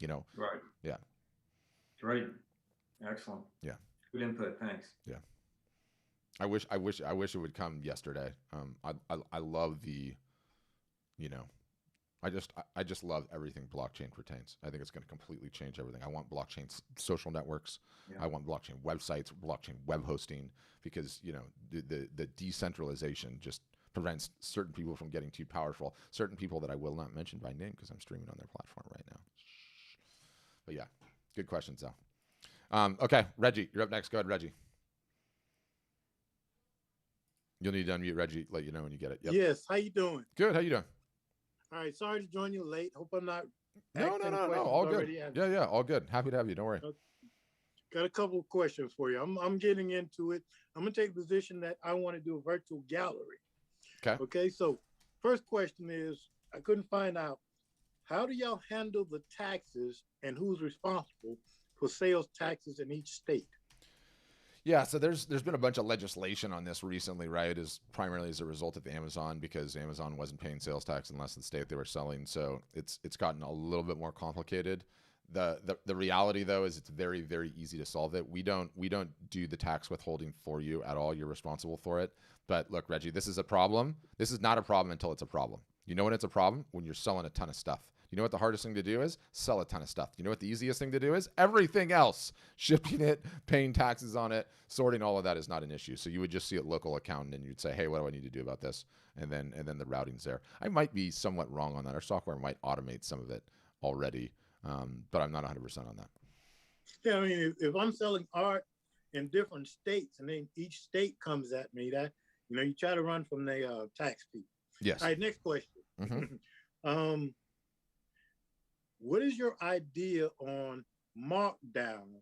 Right. Yeah. Great. Excellent. Yeah. Good input. Thanks. Yeah. I wish it would come yesterday. I love the, I just love everything blockchain pertains. I think it's going to completely change everything. I want blockchain social networks. Yeah. I want blockchain websites, blockchain web hosting, because the decentralization just prevents certain people from getting too powerful. Certain people that I will not mention by name because I'm streaming on their platform right now. But yeah, good questions though. Okay, Reggie, you're up next. Go ahead, Reggie. You'll need to unmute Reggie, let you know when you get it. Yep. Yes, how you doing? Good, how you doing? All right, sorry to join you late. Hope I'm not. No, all good. Yeah, all good. Happy to have you. Don't worry. Got a couple of questions for you. I'm getting into it. I'm gonna take a position that I want to do a virtual gallery. Okay. Okay, so first question is, I couldn't find out, how do y'all handle the taxes and who's responsible for sales taxes in each state? Yeah, so there's been a bunch of legislation on this recently, right? Is primarily as a result of Amazon, because Amazon wasn't paying sales tax unless the state they were selling. So it's gotten a little bit more complicated. The reality though is it's very, very easy to solve it. We don't do the tax withholding for you at all. You're responsible for it. But look, Reggie, this is a problem. This is not a problem until it's a problem. You know when it's a problem? When you're selling a ton of stuff. You know what the hardest thing to do is? Sell a ton of stuff. You know what the easiest thing to do is? Everything else. Shipping it, paying taxes on it, sorting all of that is not an issue. So you would just see a local accountant and you'd say, hey, what do I need to do about this? And then the routing's there. I might be somewhat wrong on that. Our software might automate some of it already, but I'm not 100% on that. Yeah, I mean, if I'm selling art in different states, and then each state comes at me, that you try to run from the tax people. Yes. All right, next question. What is your idea on markdown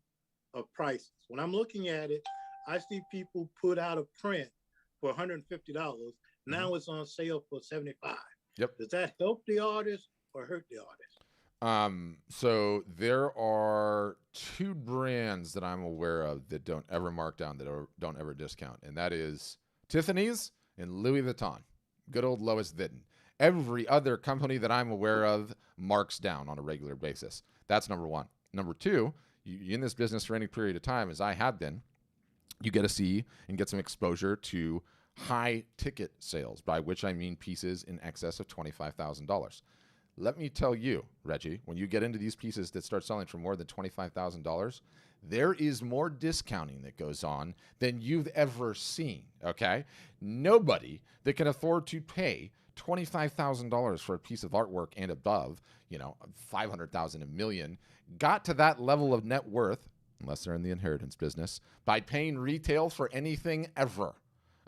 of prices? When I'm looking at it, I see people put out a print for $150. Now it's on sale for $75. Yep. Does that help the artist or hurt the artist? So there are two brands that I'm aware of that don't ever mark down, that don't ever discount, and that is Tiffany's and Louis Vuitton. Good old Lois Vuitton. Every other company that I'm aware of marks down on a regular basis. That's number one. Number two, you in this business for any period of time, as I have been, you get to see and get some exposure to high ticket sales, by which I mean pieces in excess of $25,000. Let me tell you, Reggie, when you get into these pieces that start selling for more than $25,000, there is more discounting that goes on than you've ever seen, okay? Nobody that can afford to pay $25,000 for a piece of artwork and above, $500,000, $1 million, got to that level of net worth, unless they're in the inheritance business, by paying retail for anything ever.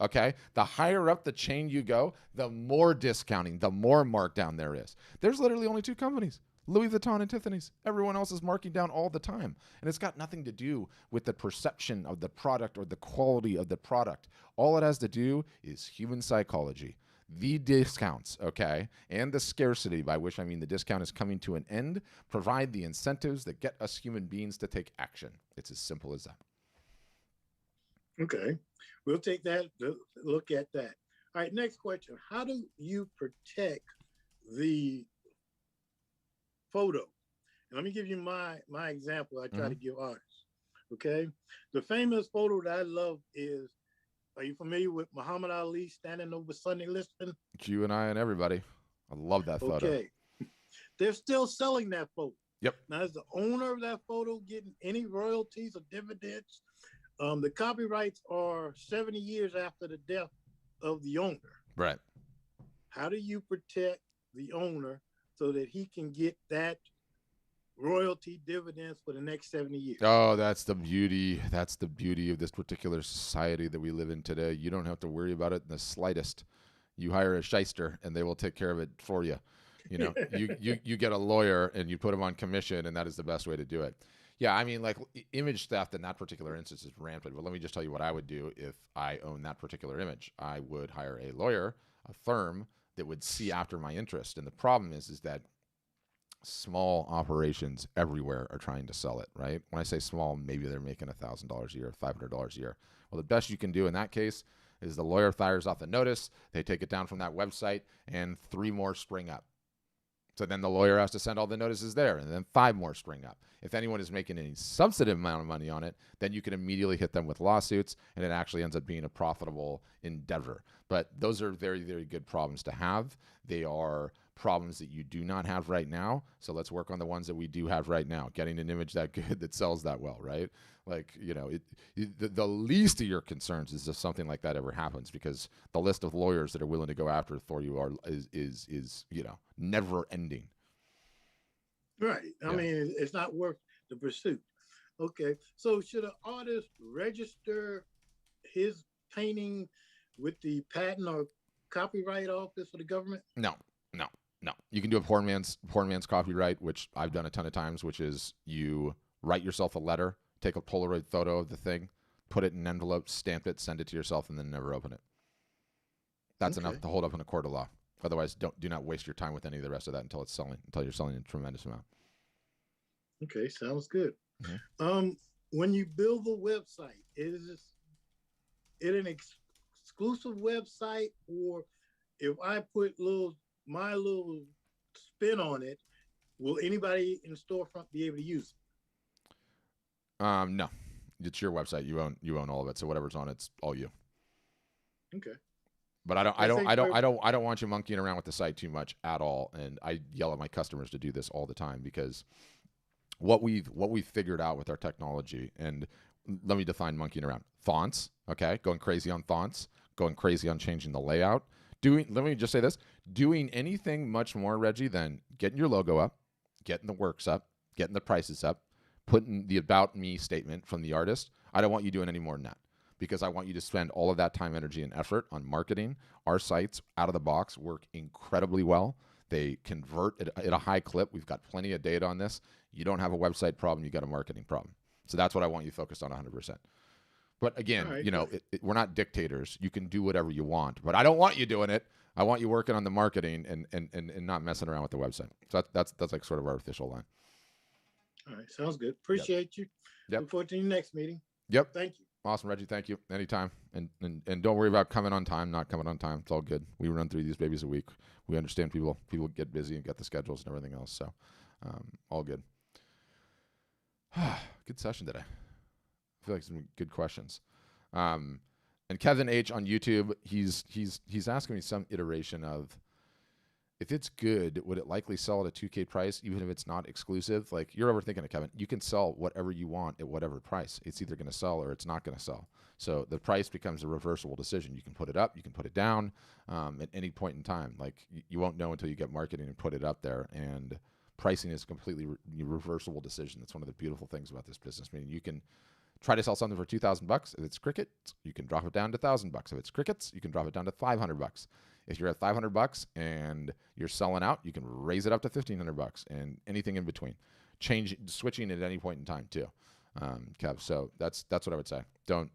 Okay, the higher up the chain you go, the more discounting, the more markdown there is. There's literally only two companies, Louis Vuitton and Tiffany's. Everyone else is marking down all the time. And it's got nothing to do with the perception of the product or the quality of the product. All it has to do is human psychology. The discounts, okay, and the scarcity, by which I mean the discount is coming to an end, provide the incentives that get us human beings to take action. It's as simple as that. Okay, we'll take that, look at that. All right, next question. How do you protect the photo? And let me give you my example I try to give artists, okay? The famous photo that I love is, are you familiar with Muhammad Ali standing over Sonny Liston? You and I and everybody. I love that photo. Okay, they're still selling that photo. Yep. Now, is the owner of that photo getting any royalties or dividends? The copyrights are 70 years after the death of the owner. Right. How do you protect the owner so that he can get that royalty dividends for the next 70 years? Oh, that's the beauty. That's the beauty of this particular society that we live in today. You don't have to worry about it in the slightest. You hire a shyster and they will take care of it for you. You get a lawyer and you put him on commission, and that is the best way to do it. Yeah, I mean, like, image theft in that particular instance is rampant. But let me just tell you what I would do if I own that particular image. I would hire a lawyer, a firm that would see after my interest. And the problem is that small operations everywhere are trying to sell it, right? When I say small, maybe they're making $1,000 a year, $500 a year. Well, the best you can do in that case is the lawyer fires off the notice, they take it down from that website, and 3 more spring up. So then the lawyer has to send all the notices there, and then 5 more spring up. If anyone is making any substantive amount of money on it, then you can immediately hit them with lawsuits, and it actually ends up being a profitable endeavor. But those are very, very good problems to have. They are problems that you do not have right now. So let's work on the ones that we do have right now. Getting an image that good that sells that well, right? Like, the least of your concerns is if something like that ever happens, because the list of lawyers that are willing to go after it for you is never ending. Right. I mean, it's not worth the pursuit. Okay. So should an artist register his painting with the patent or copyright office for the government? No. You can do a poor man's copyright, which I've done a ton of times, which is you write yourself a letter, take a Polaroid photo of the thing, put it in an envelope, stamp it, send it to yourself, and then never open it. That's enough to hold up in a court of law. Otherwise, do not waste your time with any of the rest of that until you're selling a tremendous amount. Okay, sounds good. Mm-hmm. When you build a website, is it an exclusive website, or if I put my little spin on it, will anybody in the storefront be able to use it? No, it's your website. You own all of it. So whatever's on it's all you. Okay. But I don't want you monkeying around with the site too much at all. And I yell at my customers to do this all the time, because what we've figured out with our technology, and let me define monkeying around. Fonts, okay? Going crazy on fonts, going crazy on changing the layout. Let me just say this, doing anything much more, Reggie, than getting your logo up, getting the works up, getting the prices up, putting the about me statement from the artist. I don't want you doing any more than that, because I want you to spend all of that time, energy, and effort on marketing. Our sites out of the box work incredibly well. They convert at a high clip. We've got plenty of data on this. You don't have a website problem, you got a marketing problem. So that's what I want you focused on 100%. But again, All right, you know, we're not dictators. You can do whatever you want, but I don't want you doing it. I want you working on the marketing and not messing around with the website. So that's like sort of our official line. All right, sounds good. Appreciate you. Yep. Look forward to your next meeting. Yep. Thank you. Awesome, Reggie. Thank you. Anytime. And don't worry about coming on time, not coming on time. It's all good. We run through these babies a week. We understand people get busy and get the schedules and everything else. So all good. Good session today. I feel like some good questions. And Kevin H on YouTube, he's asking me some iteration of, if it's good, would it likely sell at a 2K price, even if it's not exclusive? Like, you're overthinking it, Kevin. You can sell whatever you want at whatever price. It's either going to sell or it's not going to sell. So the price becomes a reversible decision. You can put it up, you can put it down at any point in time. Like, you won't know until you get marketing and put it up there. And pricing is a completely reversible decision. That's one of the beautiful things about this business. Meaning you can try to sell something for $2,000. If it's crickets, you can drop it down to $1,000. If it's crickets, you can drop it down to $500. If you're at $500 and you're selling out, you can raise it up to $1,500 and anything in between. Switching at any point in time too, Kev. So that's what I would say. Don't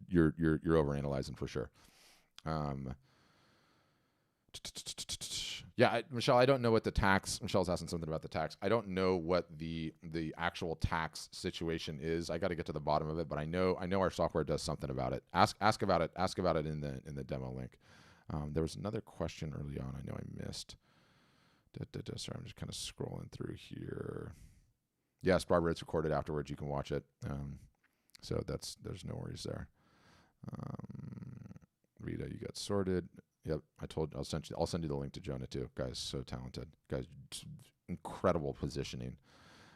you're overanalyzing for sure. Yeah, Michelle, I don't know what the tax. Michelle's asking something about the tax. I don't know what the actual tax situation is. I got to get to the bottom of it, but I know our software does something about it. Ask about it. Ask about it in the demo link. There was another question early on I know I missed. Sorry, I'm just kind of scrolling through here. Yes, Barbara, it's recorded afterwards. You can watch it. So there's no worries there. Rita, you got sorted. Yep, I'll send you the link to Jonah too. Guy's so talented. Guy's incredible positioning.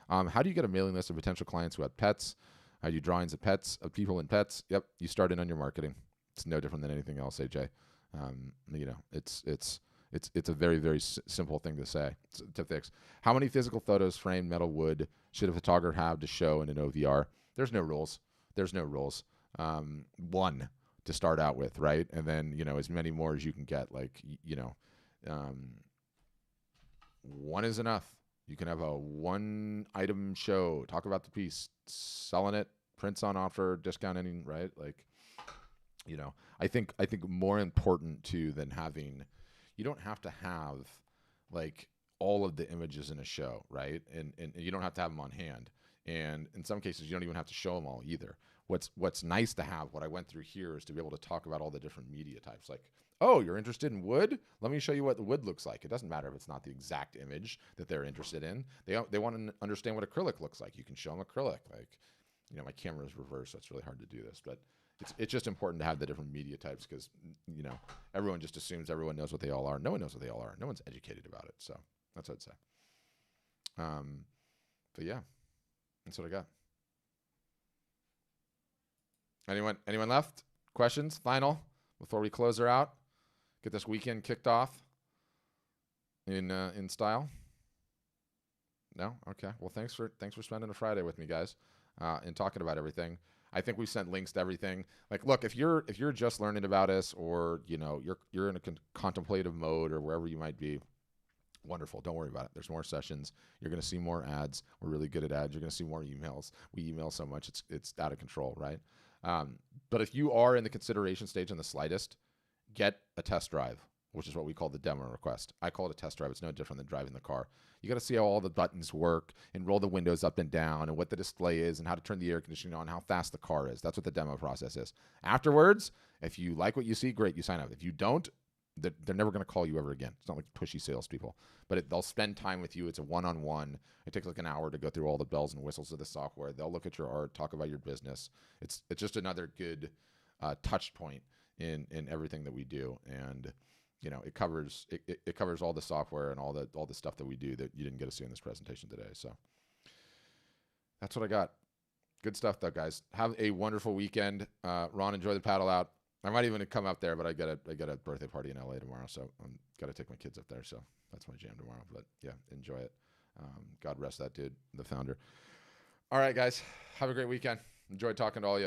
How do you get a mailing list of potential clients who have pets? How do you drawings of pets, of people and pets? Yep, you start in on your marketing. It's no different than anything else, AJ. You know, it's a very, very simple thing to say, to fix. How many physical photos, frame, metal, wood, should a photographer have to show in an OVR? There's no rules. One to start out with, right? And then, you know, as many more as you can get. Like, you know, one is enough. You can have a one item show, talk about the piece, selling it, prints on offer, discounting, right? Like, you know, I think more important too than having, you don't have to have like all of the images in a show, right? And you don't have to have them on hand. And in some cases, you don't even have to show them all either. What's nice to have, what I went through here, is to be able to talk about all the different media types. Like, oh, you're interested in wood? Let me show you what the wood looks like. It doesn't matter if it's not the exact image that they're interested in. They want to understand what acrylic looks like. You can show them acrylic. Like, you know, my camera is reversed, so it's really hard to do this. But it's just important to have the different media types, because, you know, everyone just assumes everyone knows what they all are. No one knows what they all are. No one's educated about it. So that's what I'd say. But yeah, that's what I got. Anyone left? Questions? Final before we close her out. Get this weekend kicked off in style. No? Okay. Well, thanks for spending a Friday with me, guys, and talking about everything. I think we sent links to everything. Like, look, if you're just learning about us, or, you know, you're in a contemplative mode, or wherever you might be, wonderful. Don't worry about it. There's more sessions. You're going to see more ads. We're really good at ads. You're going to see more emails. We email so much, it's out of control, right? But if you are in the consideration stage in the slightest, get a test drive, which is what we call the demo request. I call it a test drive. It's no different than driving the car. You got to see how all the buttons work, and roll the windows up and down, and what the display is, and how to turn the air conditioning on, how fast the car is. That's what the demo process is. Afterwards, if you like what you see, great, you sign up. If you don't, they're never going to call you ever again. It's not like pushy salespeople, but they'll spend time with you. It's a one-on-one. It takes like an hour to go through all the bells and whistles of the software. They'll look at your art, talk about your business. It's just another good touch point in everything that we do. And, you know, it covers all the software and all the stuff that we do that you didn't get to see in this presentation today. So that's what I got. Good stuff though, guys. Have a wonderful weekend. Ron, enjoy the paddle out. I might even come up there, but I got a birthday party in LA tomorrow, so I'm got to take my kids up there. So that's my jam tomorrow. But yeah, enjoy it. God rest that dude, the founder. All right, guys. Have a great weekend. Enjoyed talking to all of you.